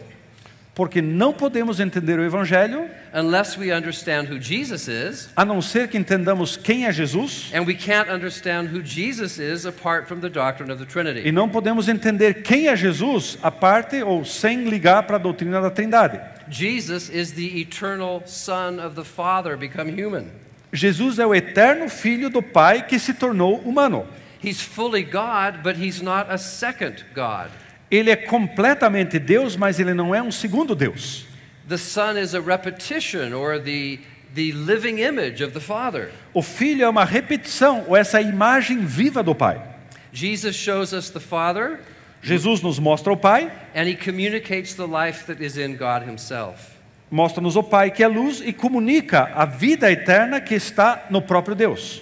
Porque não podemos entender o Evangelho unless we understand who Jesus is, a não ser que entendamos quem é Jesus, and we can't understand who Jesus is apart from the doctrine of the e Trinity. não podemos entender quem é Jesus a parte ou sem ligar para a doutrina da Trindade. Jesus is the eternal Son of the Father become human. Jesus é o eterno Filho do Pai que se tornou humano. He's fully God, but he's not a second God. Ele é completamente Deus, mas ele não é um segundo Deus. The Son is a repetition or the living image of the Father. O Filho é uma repetição, ou essa imagem viva do Pai. Jesus shows us the Father, Jesus nos mostra o Pai, and he communicates the life that is in God himself. mostra-nos o Pai que é luz e comunica a vida eterna que está no próprio Deus.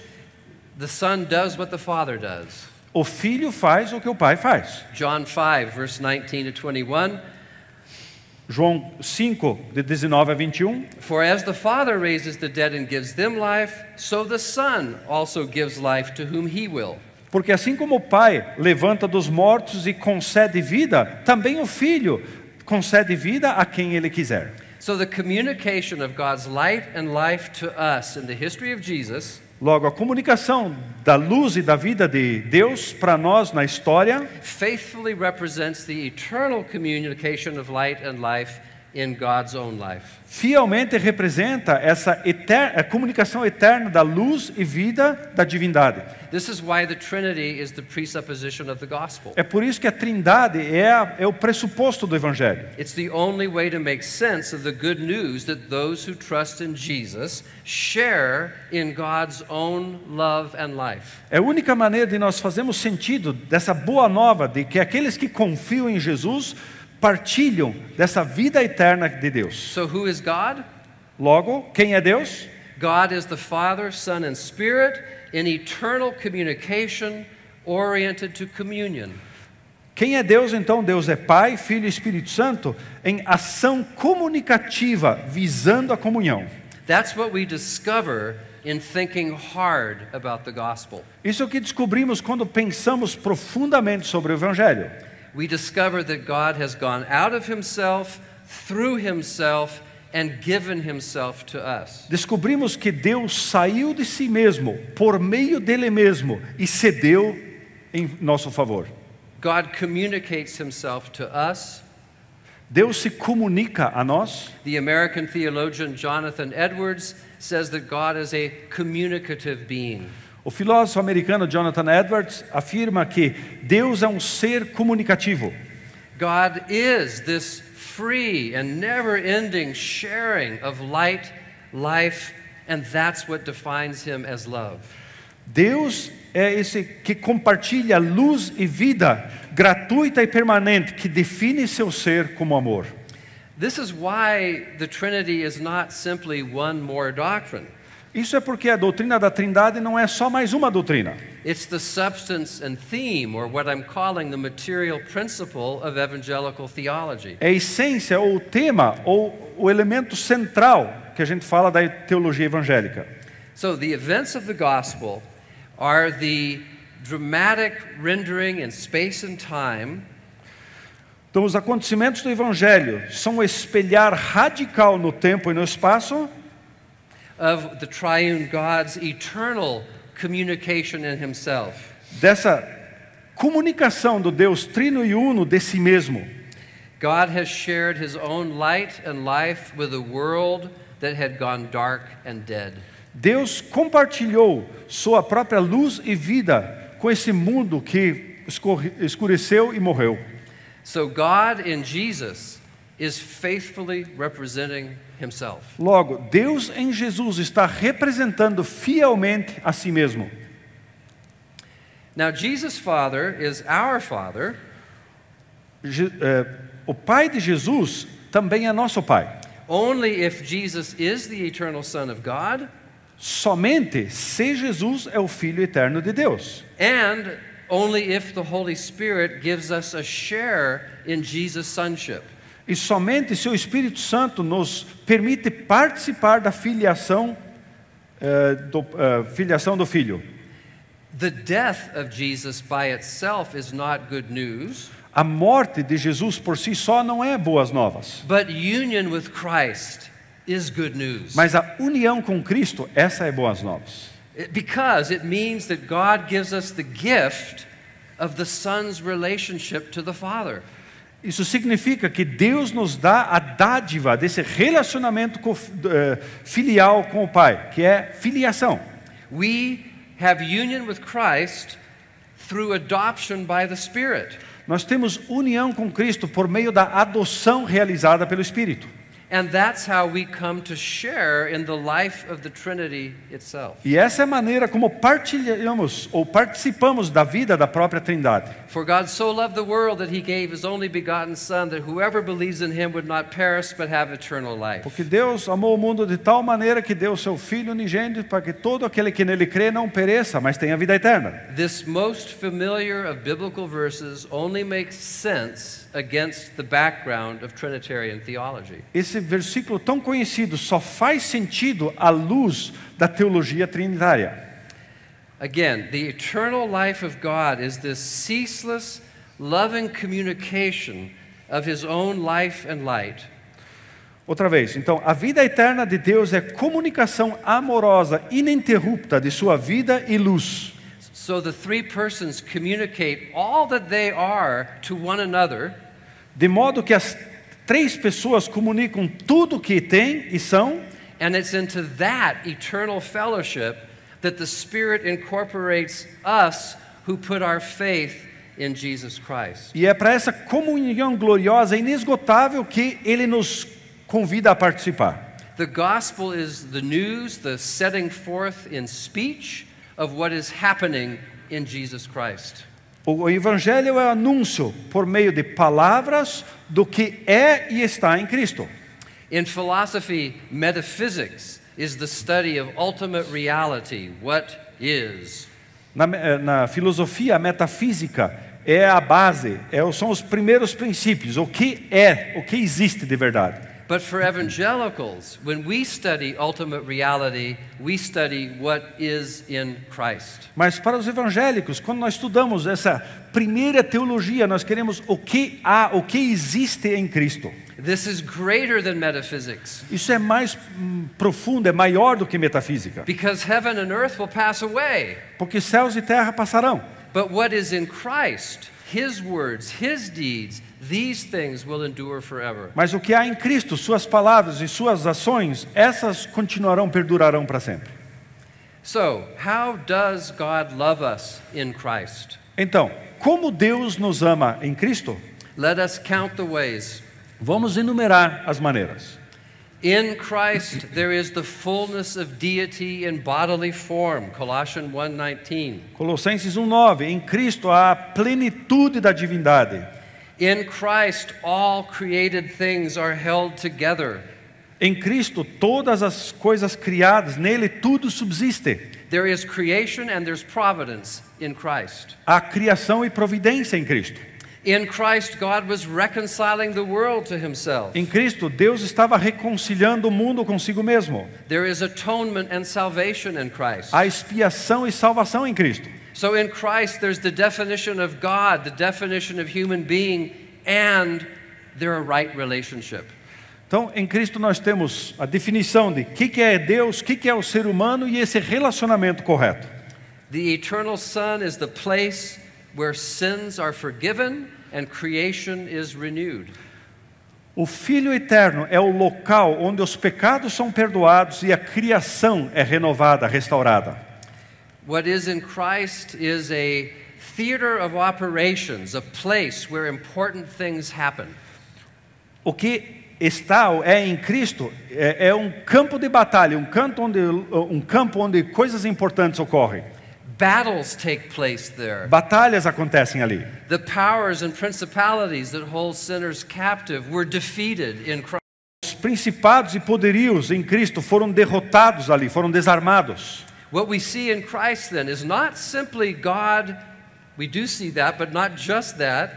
The Son does what the Father does. O Filho faz o que o Pai faz. John 5, verse 19 to 21. João 5, de 19 a 21. For as the Father raises the dead and gives them life, so the Son also gives life to whom he will. Porque assim como o Pai levanta dos mortos e concede vida, também o Filho concede vida a quem Ele quiser. So the communication of God's light and life to us in the history of Jesus Logo, a comunicação da luz e da vida de Deus para nós na história faithfully represents the eternal communication of light and life in God's own life. fielmente representa essa comunicação eterna da luz e vida da divindade. This is why the Trinity is the presupposition of the gospel. É por isso que a Trindade é o pressuposto do Evangelho. It's the only way to make sense of the good news that those who trust in Jesus share in God's own love and life. É a única maneira de nós fazermos sentido dessa boa nova de que aqueles que confiam em Jesus partilham dessa vida eterna de Deus. So who is God? Logo, quem é Deus? God is the Father, Son, and Spirit in eternal communication oriented to communion. Quem é Deus então? Deus é Pai, Filho e Espírito Santo em ação comunicativa visando a comunhão. That's what we discover in thinking hard about the gospel. Isso é o que descobrimos quando pensamos profundamente sobre o Evangelho. We discover that God has gone out of himself, through himself, and given himself to us. Descobrimos que Deus saiu de si mesmo, por meio dele mesmo, e cedeu em nosso favor. God communicates himself to us. Deus se comunica a nós. The American theologian Jonathan Edwards says that God is a communicative being. O filósofo americano Jonathan Edwards afirma que Deus é um ser comunicativo. God is this free and never-ending sharing of light, life, and that's what defines him as love. Deus é esse que compartilha luz e vida gratuita e permanente, que define seu ser como amor. This is why the Trinity is not simply one more doctrine. Isso é porque a doutrina da Trindade não é só mais uma doutrina. It's the substance and theme, or what I'm calling the material principle of evangelical theology. É a essência, ou o tema, ou o elemento central que a gente fala da teologia evangélica. So the events of the gospel are the dramatic rendering in space and time Então, os acontecimentos do Evangelho são o espelhar radical no tempo e no espaço of the triune God's eternal communication in himself. dessa comunicação do Deus Trino e Uno de si mesmo. God has shared his own light and life with a world that had gone dark and dead. Deus compartilhou sua própria luz e vida com esse mundo que escureceu e morreu. So God in Jesus is faithfully representing himself. Logo, Deus em Jesus está representando fielmente a si mesmo. Now Jesus' Father is our Father, O Pai de Jesus também é nosso Pai. only if Jesus is the eternal Son of God, Somente se Jesus é o Filho eterno de Deus. and only if the Holy Spirit gives us a share in Jesus' sonship. E somente se o Espírito Santo nos permite participar da filiação do Filho. The death of Jesus by itself is not good news, A morte de Jesus por si só não é boas novas. but union with Christ is good news. Mas a união com Cristo, essa é boas novas. Because it means that God gives us the gift of the Son's relationship to the Father. Isso significa que Deus nos dá a dádiva desse relacionamento filial com o Pai, que é filiação. We have union with Christ through adoption by the Spirit. Nós temos união com Cristo por meio da adoção realizada pelo Espírito. And that's how we come to share in the life of the Trinity itself. E essa é a maneira como partilhamos ou participamos da vida da própria Trindade. For God so loved the world that he gave his only begotten Son, that whoever believes in him would not perish but have eternal life. Porque Deus amou o mundo de tal maneira que deu seu Filho unigênito para que todo aquele que nele crê não pereça, mas tenha vida eterna. This most familiar of biblical verses only makes sense against the background of Trinitarian theology. Esse versículo tão conhecido só faz sentido à luz da teologia trinitária. Again, the eternal life of God is this ceaseless, loving communication of his own life and light. Outra vez, então, a vida eterna de Deus é comunicação amorosa, ininterrupta de sua vida e luz. So the three persons communicate all that they are to one another, De modo que as três pessoas comunicam tudo o que têm e são, and it's into that eternal fellowship that the Spirit incorporates us who put our faith in Jesus Christ. e é para essa comunhão gloriosa e inesgotável que Ele nos convida a participar. The gospel is the news, the setting forth in speech of what is happening in Jesus Christ. O Evangelho é o anúncio por meio de palavras do que é e está em Cristo. In philosophy, metaphysics is the study of ultimate reality, what is. Na filosofia, a metafísica é a base, são os primeiros princípios, o que é, o que existe de verdade. But for evangelicals, when we study ultimate reality, we study what is in Christ. Mas para os evangélicos, quando nós estudamos essa primeira teologia, nós queremos o que há, o que existe em Cristo. This is greater than metaphysics, Isso é mais profundo, é maior do que metafísica. because heaven and earth will pass away. Porque céus e terra passarão. But what is in Christ, his words, his deeds, these things will endure forever. Mas o que há em Cristo, suas palavras e suas ações, essas continuarão, perdurarão para sempre. So, how does God love us in Christ? Então, como Deus nos ama em Cristo? Let us count the ways. Vamos enumerar as maneiras. In Christ there is the fullness of deity in bodily form, Colossians 1:19. Colossenses 1:9, em Cristo há a plenitude da divindade. In Christ all created things are held together. Em Cristo todas as coisas criadas, nele tudo subsiste. There is creation and there's providence in Christ. Há criação e providência em Cristo. In Christ, God was reconciling the world to himself. Em Cristo, Deus estava reconciliando o mundo consigo mesmo. There is atonement and salvation in Christ. Há expiação e salvação em Cristo. So in Christ, there's the definition of God, the definition of human being, and they're a right relationship. Então, em Cristo nós temos a definição de o que é Deus, o que é o ser humano e esse relacionamento correto. The eternal Son is the place where sins are forgiven and creation is renewed. O Filho Eterno é o local onde os pecados são perdoados e a criação é renovada, restaurada. What is in Christ is a theater of operations, a place where important things happen. O que está em Cristo é um campo de batalha, um campo onde coisas importantes ocorrem. Battles take place there. Batalhas acontecem ali. The powers and principalities that hold sinners captive were defeated in Christ. Os principados e poderios em Cristo foram derrotados ali, foram desarmados. What we see in Christ then is not simply God, we do see that, but not just that.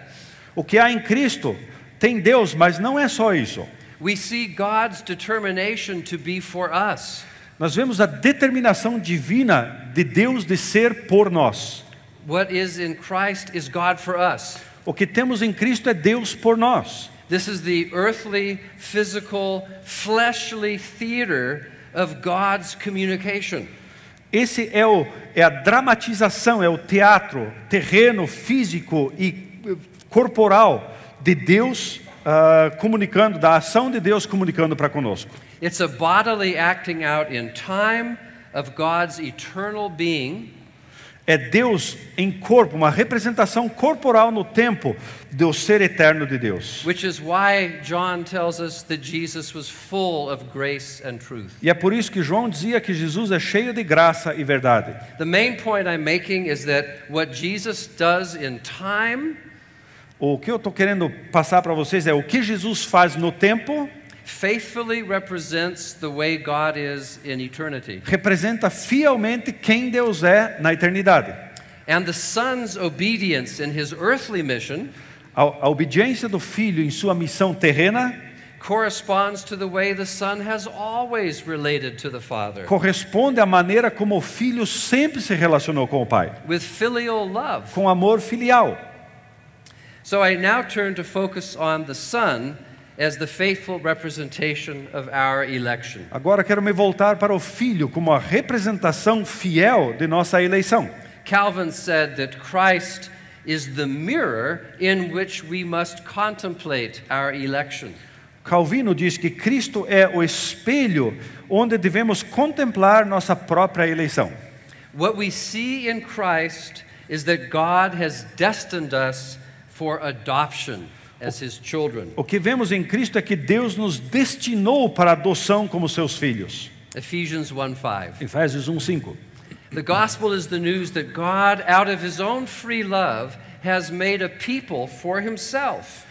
O que há em Cristo tem Deus, mas não é só isso. We see God's determination to be for us. Nós vemos a determinação divina de Deus de ser por nós. What is in Christ is God for us. O que temos em Cristo é Deus por nós. This is the earthly, physical, fleshly theater of God's communication. Esse é a dramatização, é o teatro terreno, físico e corporal de Deus comunicando, da ação de Deus comunicando para conosco. It's a bodily acting out in time of God's eternal being. É Deus em corpo, uma representação corporal no tempo do ser eterno de Deus. Which is why John tells us that Jesus was full of grace and truth. E é por isso que João dizia que Jesus é cheio de graça e verdade. The main point I'm making is that what Jesus does in time, o que eu estou querendo passar para vocês é o que Jesus faz no tempo. Faithfully represents the way God is in eternity. Representa fielmente quem Deus é na eternidade. And the Son's obedience in his earthly mission, a obediência do Filho em sua missão terrena, corresponds to the way the Son has always related to the Father. Corresponde à maneira como o Filho sempre se relacionou com o Pai. With filial love. Com amor filial. So I now turn to focus on the Son as the faithful representation of our election. Agora quero me voltar para o Filho como a representação fiel de nossa eleição. Calvin said that Christ is the mirror in which we must contemplate our election. Calvino diz que Cristo é o espelho onde devemos contemplar nossa própria eleição. What we see in Christ is that God has destined us for adoption as his children. O que vemos em Cristo é que Deus nos destinou para a adoção como seus filhos. Ephesians 1:5. Efésios 1:5. The gospel is the news that God, out of his own free love, has made a people for himself.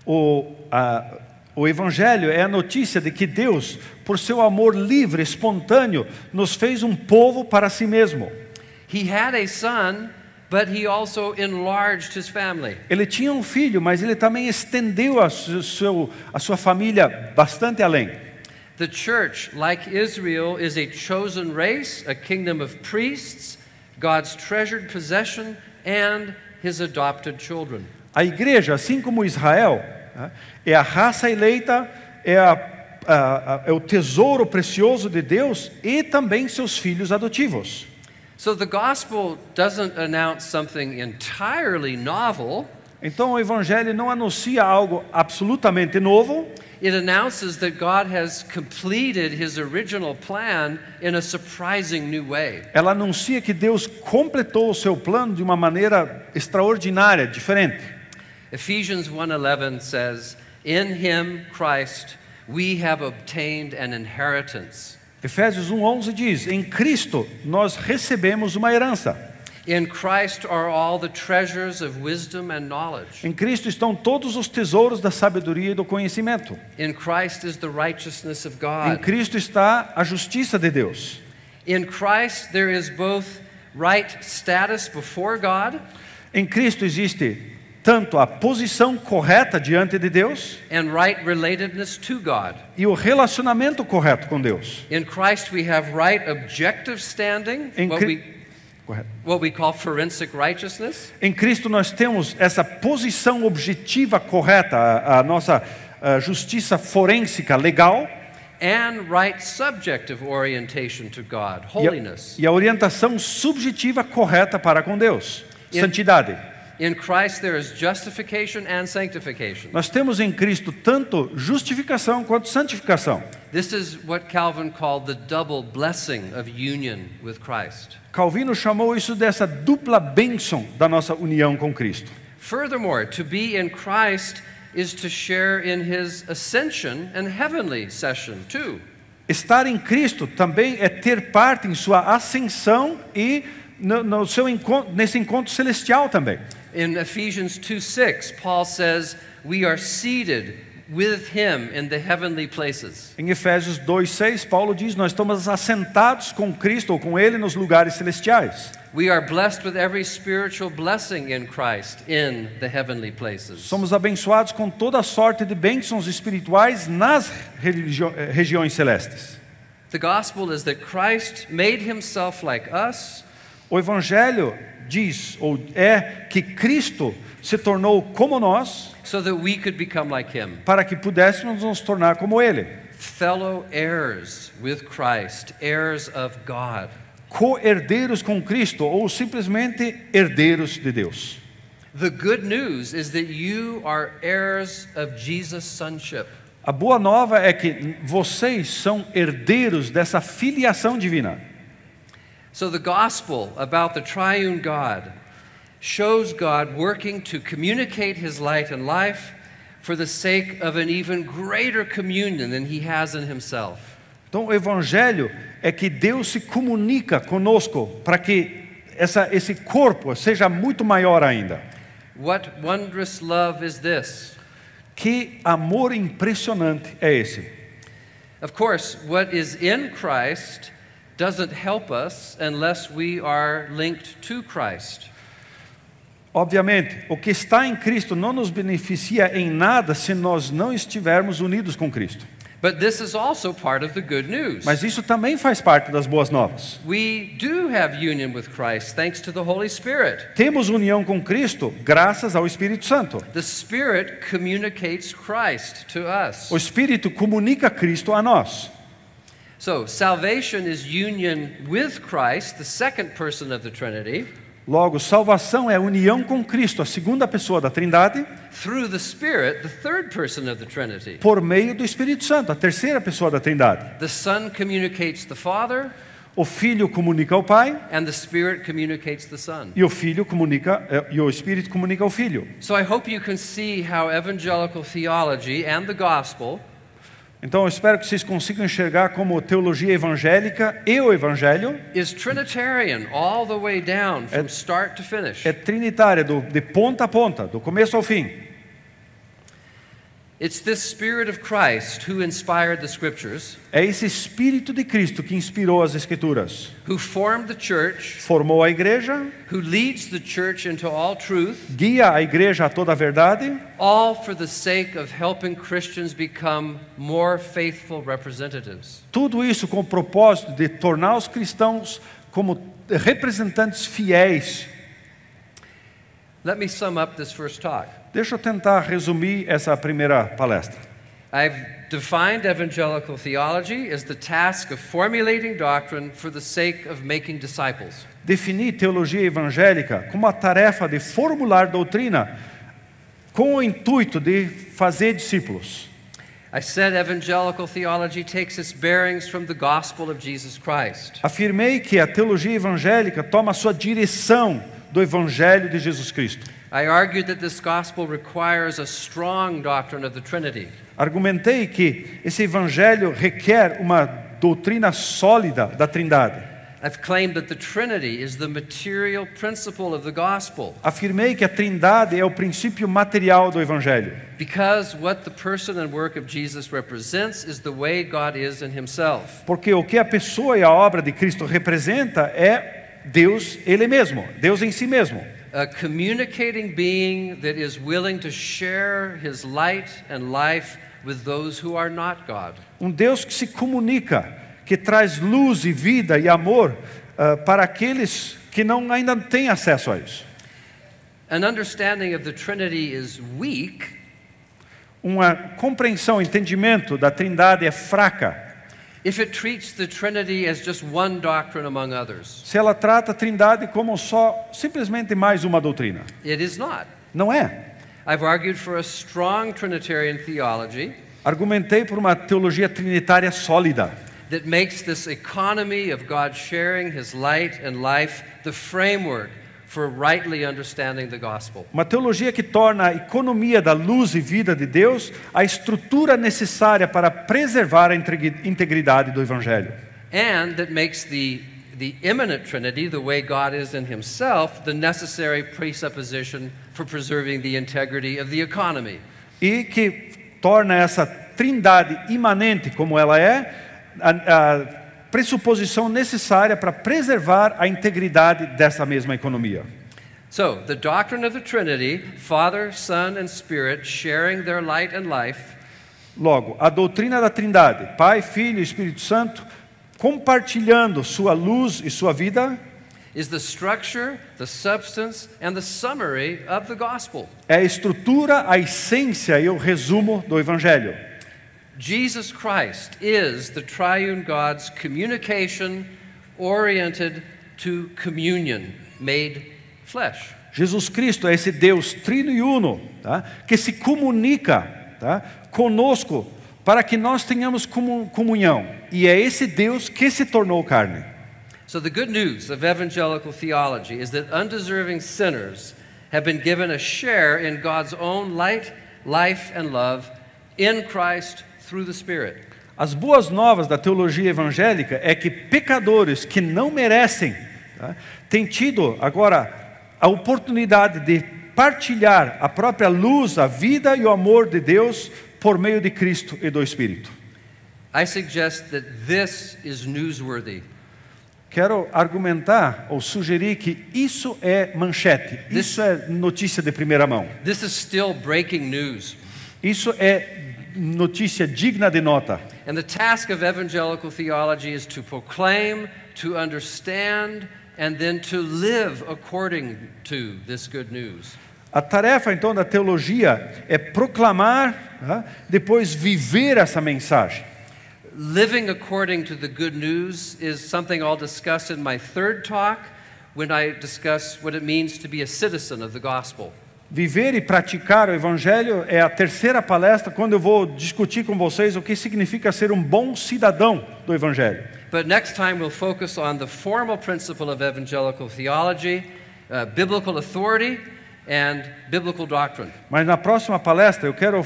O evangelho é a notícia de que Deus, por seu amor livre, espontâneo, nos fez um povo para si mesmo. He had a son, but he also enlarged his family. Ele tinha um filho, mas ele também estendeu a sua família bastante além. The church, like Israel, is a chosen race, a kingdom of priests, God's treasured possession, and his adopted children. A igreja, assim como Israel, é a raça eleita, é o tesouro precioso de Deus e também seus filhos adotivos. So the gospel doesn't announce something entirely novel. Então o Evangelho não anuncia algo absolutamente novo. It announces that God has completed his original plan in a surprising new way. Ela anuncia que Deus completou o seu plano de uma maneira extraordinária, diferente. Ephesians 1:11 says, "In him, Christ, we have obtained an inheritance." Efésios 1:11 diz: em Cristo nós recebemos uma herança. In Christ are all the treasures of wisdom and knowledge. Em Cristo estão todos os tesouros da sabedoria e do conhecimento. In Christ is the righteousness of Em God. Cristo está a justiça de Deus. In Christ there is both right status before God Em Cristo existe tanto a posição correta diante de Deus and right relatedness to God. e o relacionamento correto com Deus. In Christ we have right objective standing, Em Correto. what we call forensic righteousness. Em Cristo nós temos essa posição objetiva correta, a nossa justiça forênsica legal And right subjective orientation to God, holiness. e a orientação subjetiva correta para com Deus, santidade. In Christ there is justification and sanctification. Nós temos em Cristo tanto justificação quanto santificação. This is what Calvin called the double blessing of union with Christ. Calvino chamou isso dessa dupla bênção da nossa união com Cristo. Furthermore, to be in Christ is to share in his ascension and heavenly session too. Estar em Cristo também é ter parte em sua ascensão e no seu encontro, nesse encontro celestial também. In Ephesians 2:6, Paul says, "We are seated with him in the heavenly places." Em Efésios 2:6, Paulo diz: nós estamos assentados com Cristo ou com Ele nos lugares celestiais. We are blessed with every spiritual blessing in Christ in the heavenly places. Somos abençoados com toda sorte de bênçãos espirituais nas regiões celestes. The gospel is that Christ made himself like us. O Evangelho diz, ou é, que Cristo se tornou como nós, so that we could become like him. para que pudéssemos nos tornar como Ele. Fellow heirs with Christ, heirs of God. Co-herdeiros com Cristo, ou simplesmente herdeiros de Deus. The good news is that you are heirs of Jesus' sonship. A boa nova é que vocês são herdeiros dessa filiação divina. So the gospel about the triune God shows God working to communicate his light and life for the sake of an even greater communion than he has in himself. Então o Evangelho é que Deus se comunica conosco para que esse corpo seja muito maior ainda. What wondrous love is this? Que amor impressionante é esse? Of course, what is in Christ doesn't help us unless we are linked to Christ. Obviamente, o que está em Cristo não nos beneficia em nada se nós não estivermos unidos com Cristo. But this is also part of the good news. Mas isso também faz parte das boas novas. We do have union with Christ thanks to the Holy Spirit. Temos união com Cristo graças ao Espírito Santo. The Spirit communicates Christ to us. O Espírito comunica Cristo a nós. So, salvation is union with Christ, the second person of the Trinity. Logo, salvação é a união com Cristo, a segunda pessoa da Trindade, Through the Spirit, the third person of the Trinity. por meio do Espírito Santo, a terceira pessoa da Trindade. The Son communicates the Father, O Filho comunica ao Pai and the Spirit communicates the Son. e o Espírito comunica ao Filho. So I hope you can see how evangelical theology and the gospel Então eu espero que vocês consigam enxergar como teologia evangélica e o Evangelho is Trinitarian all the way down from start to finish. é trinitária, de ponta a ponta, do começo ao fim. It's this Spirit of Christ who inspired the Scriptures, É esse Espírito de Cristo que inspirou as Escrituras, who formed the church, formou a igreja, who leads the church into all truth, guia a igreja a toda a verdade, all for the sake of helping Christians become more faithful representatives. tudo isso com o propósito de tornar os cristãos como representantes fiéis. Let me sum up this first talk. Deixa eu tentar resumir essa primeira palestra. I've defined evangelical theology as the task of formulating doctrine for the sake of making disciples. Defini teologia evangélica como a tarefa de formular doutrina com o intuito de fazer discípulos. I said evangelical theology takes its bearings from the gospel of Jesus Christ. Afirmei que a teologia evangélica toma sua direção do Evangelho de Jesus Cristo. I argued that this gospel requires a strong doctrine of the Trinity. Argumentei que esse Evangelho requer uma doutrina sólida da Trindade. I've claimed that the Trinity is the material principle of the gospel. Afirmei que a Trindade é o princípio material do Evangelho. Because what the person and work of Jesus represents is the way God is in himself. Porque o que a pessoa e a obra de Cristo representa é Deus Ele mesmo, Deus em si mesmo. A communicating being that is willing to share his light and life with those who are not God. Deus que se comunica, que traz luz e vida e amor para aqueles que ainda não têm acesso a isso. An understanding of the Trinity is weak. Uma compreensão, entendimento da Trindade é fraca If it treats the Trinity as just one doctrine among others. se ela trata a Trindade como simplesmente mais uma doutrina. It is not. Não é. I've argued for a strong Trinitarian theology Argumentei por uma teologia trinitária sólida, that makes this economy of God sharing his light and life the framework for rightly understanding the gospel. uma teologia que torna a economia da luz e vida de Deus a estrutura necessária para preservar a integridade do Evangelho. And that makes the immanent Trinity, the way God is in himself, the necessary presupposition for preserving the integrity of the economy. E que torna essa Trindade imanente como ela é a pressuposição necessária para preservar a integridade dessa mesma economia. So, the doctrine of the Trinity, Father, Son, and Spirit sharing their light and life, Logo, a doutrina da Trindade, Pai, Filho e Espírito Santo, compartilhando sua luz e sua vida, is the structure, the substance, and the summary of the gospel. é a estrutura, a essência e o resumo do Evangelho. Jesus Christ is the triune God's communication oriented to communion made flesh. Jesus Cristo é esse Deus trino e uno, tá? Que se comunica, tá? Conosco para que nós tenhamos comunhão. E é esse Deus que se tornou carne. So the good news of evangelical theology is that undeserving sinners have been given a share in God's own light, life, and love in Christ through the Spirit. As boas novas da teologia evangélica é que pecadores que não merecem, tá, têm tido agora a oportunidade de partilhar a própria luz, a vida e o amor de Deus por meio de Cristo e do Espírito. I suggest that this is newsworthy. Quero argumentar ou sugerir que isso é manchete, isso é notícia de primeira mão. This is still breaking news. Isso é notícia digna de nota. And the task of evangelical theology is to proclaim, to understand, and then to live according to this good news. A tarefa então da teologia é proclamar, depois viver essa mensagem. Living according to the good news is something I'll discuss in my third talk when I discuss what it means to be a citizen of the gospel. Viver e praticar o Evangelho é a terceira palestra, quando eu vou discutir com vocês o que significa ser um bom cidadão do Evangelho. But next time we'll focus on the formal principle of evangelical theology, biblical authority, and biblical doctrine. Mas na próxima palestra eu quero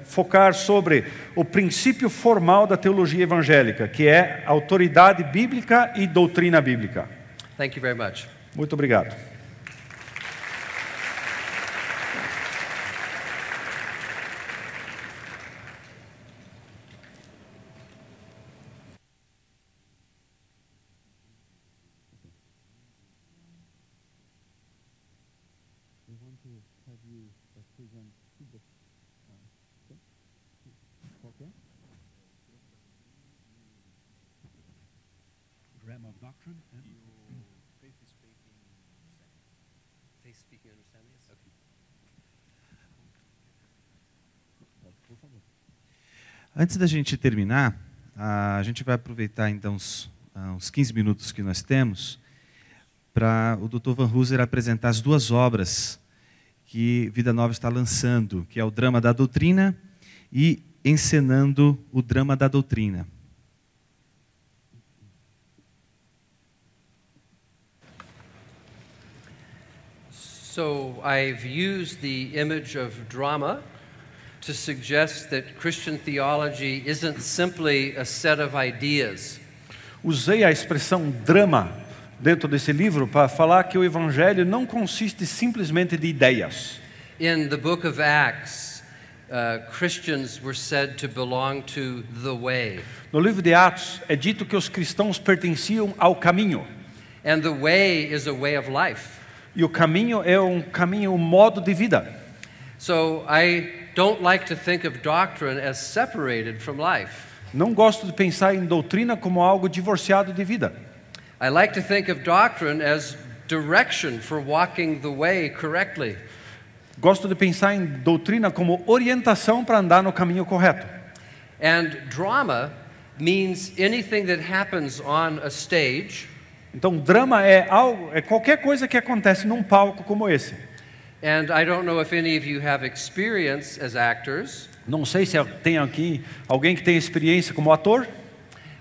focar sobre o princípio formal da teologia evangélica, que é autoridade bíblica e doutrina bíblica. Thank you very much. Muito obrigado. Grammar of doctrine and Faith speaking understanding. Okay. por favor. Antes da gente terminar, a gente vai aproveitar então uns 15 minutos que nós temos para o Dr. Vanhooser apresentar as duas obras que Vida Nova está lançando, que é o Drama da Doutrina e Encenando o Drama da Doutrina. So I've used the image of drama to suggest that Christian theology isn't simply a set of ideas. Usei a expressão drama dentro desse livro para falar que o Evangelho não consiste simplesmente de ideias. In the book of Acts, Christians were said to belong to the way. No livro de Atos é dito que os cristãos pertenciam ao caminho. And the way is a way of life. E o caminho é um modo de vida. So I don't like to think of doctrine as separated from life. Não gosto de pensar em doutrina como algo divorciado de vida. I like to think of doctrine as direction for walking the way correctly. Gosto de pensar em doutrina como orientação para andar no caminho correto. And drama means anything that happens on a stage. Então, drama é qualquer coisa que acontece num palco como esse. And I don't know if any of you have experience as actors. Não sei se tem aqui alguém que tem experiência como ator.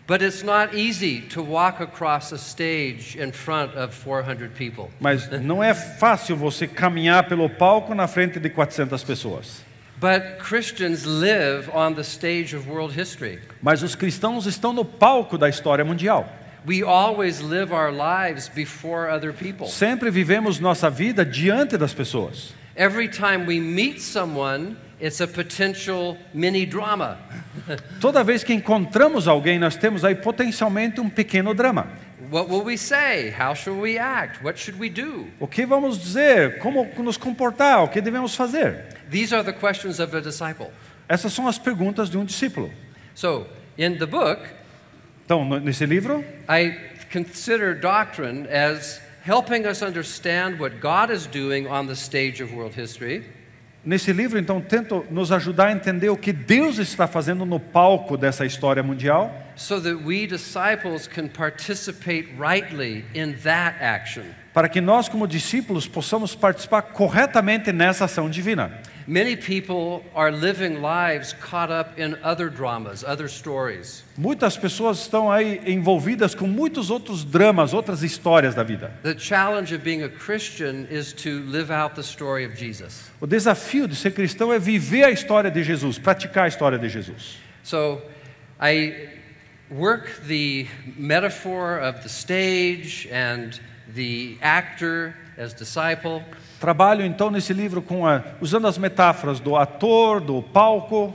But it's not easy to walk across a stage in front of 400 people. Mas não é fácil você caminhar pelo palco na frente de 400 pessoas. But Christians live on the stage of world history. Mas os cristãos estão no palco da história mundial. We always live our lives before other people. Sempre vivemos nossa vida diante das pessoas. Every time we meet someone, it's a potential mini drama. Toda vez que encontramos alguém, nós temos aí potencialmente um pequeno drama. What will we say? How shall we act? What should we do? O que vamos dizer? Como nos comportar? O que devemos fazer? These are the questions of a disciple. Essas são as perguntas de um discípulo. So, in the book, Então, nesse livro, I consider doctrine as helping us understand what God is doing on the stage of world history. Nesse livro, então, tento nos ajudar a entender o que Deus está fazendo no palco dessa história mundial, So that we disciples can participate rightly in that action. para que nós, como discípulos, possamos participar corretamente nessa ação divina. Many people are living lives caught up in other dramas, other stories. Muitas pessoas estão aí envolvidas com muitos outros dramas, outras histórias da vida. The challenge of being a Christian is to live out the story of Jesus. O desafio de ser cristão é viver a história de Jesus, praticar a história de Jesus. So I work the metaphor of the stage and the actor as disciple. Trabalho então nesse livro usando as metáforas do ator, do palco,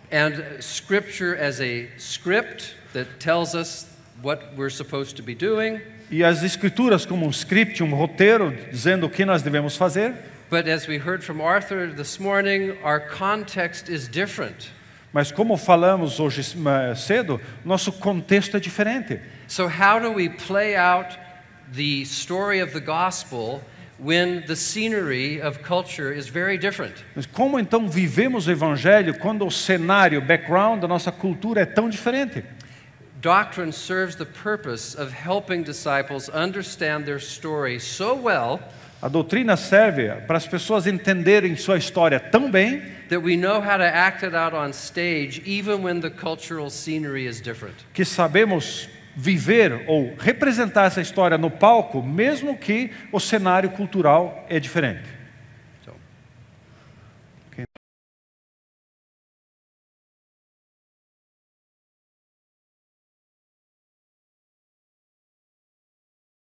And Scripture as a script that tells us what we're supposed to be doing. e as escrituras como um script, um roteiro, dizendo o que nós devemos fazer. But as we heard from Arthur this morning, our context is different. Mas como falamos hoje cedo, nosso contexto é diferente. So how do we play out the story of the gospel when the scenery of culture is very different? Mas como então vivemos o evangelho quando o cenário, o background da nossa cultura é tão diferente? Doctrine serves the purpose of helping disciples understand their story so well A doutrina serve para as pessoas entenderem sua história tão bem that we know how to act it out on stage even when the cultural scenery is different. que sabemos viver ou representar essa história no palco, mesmo que o cenário cultural é diferente.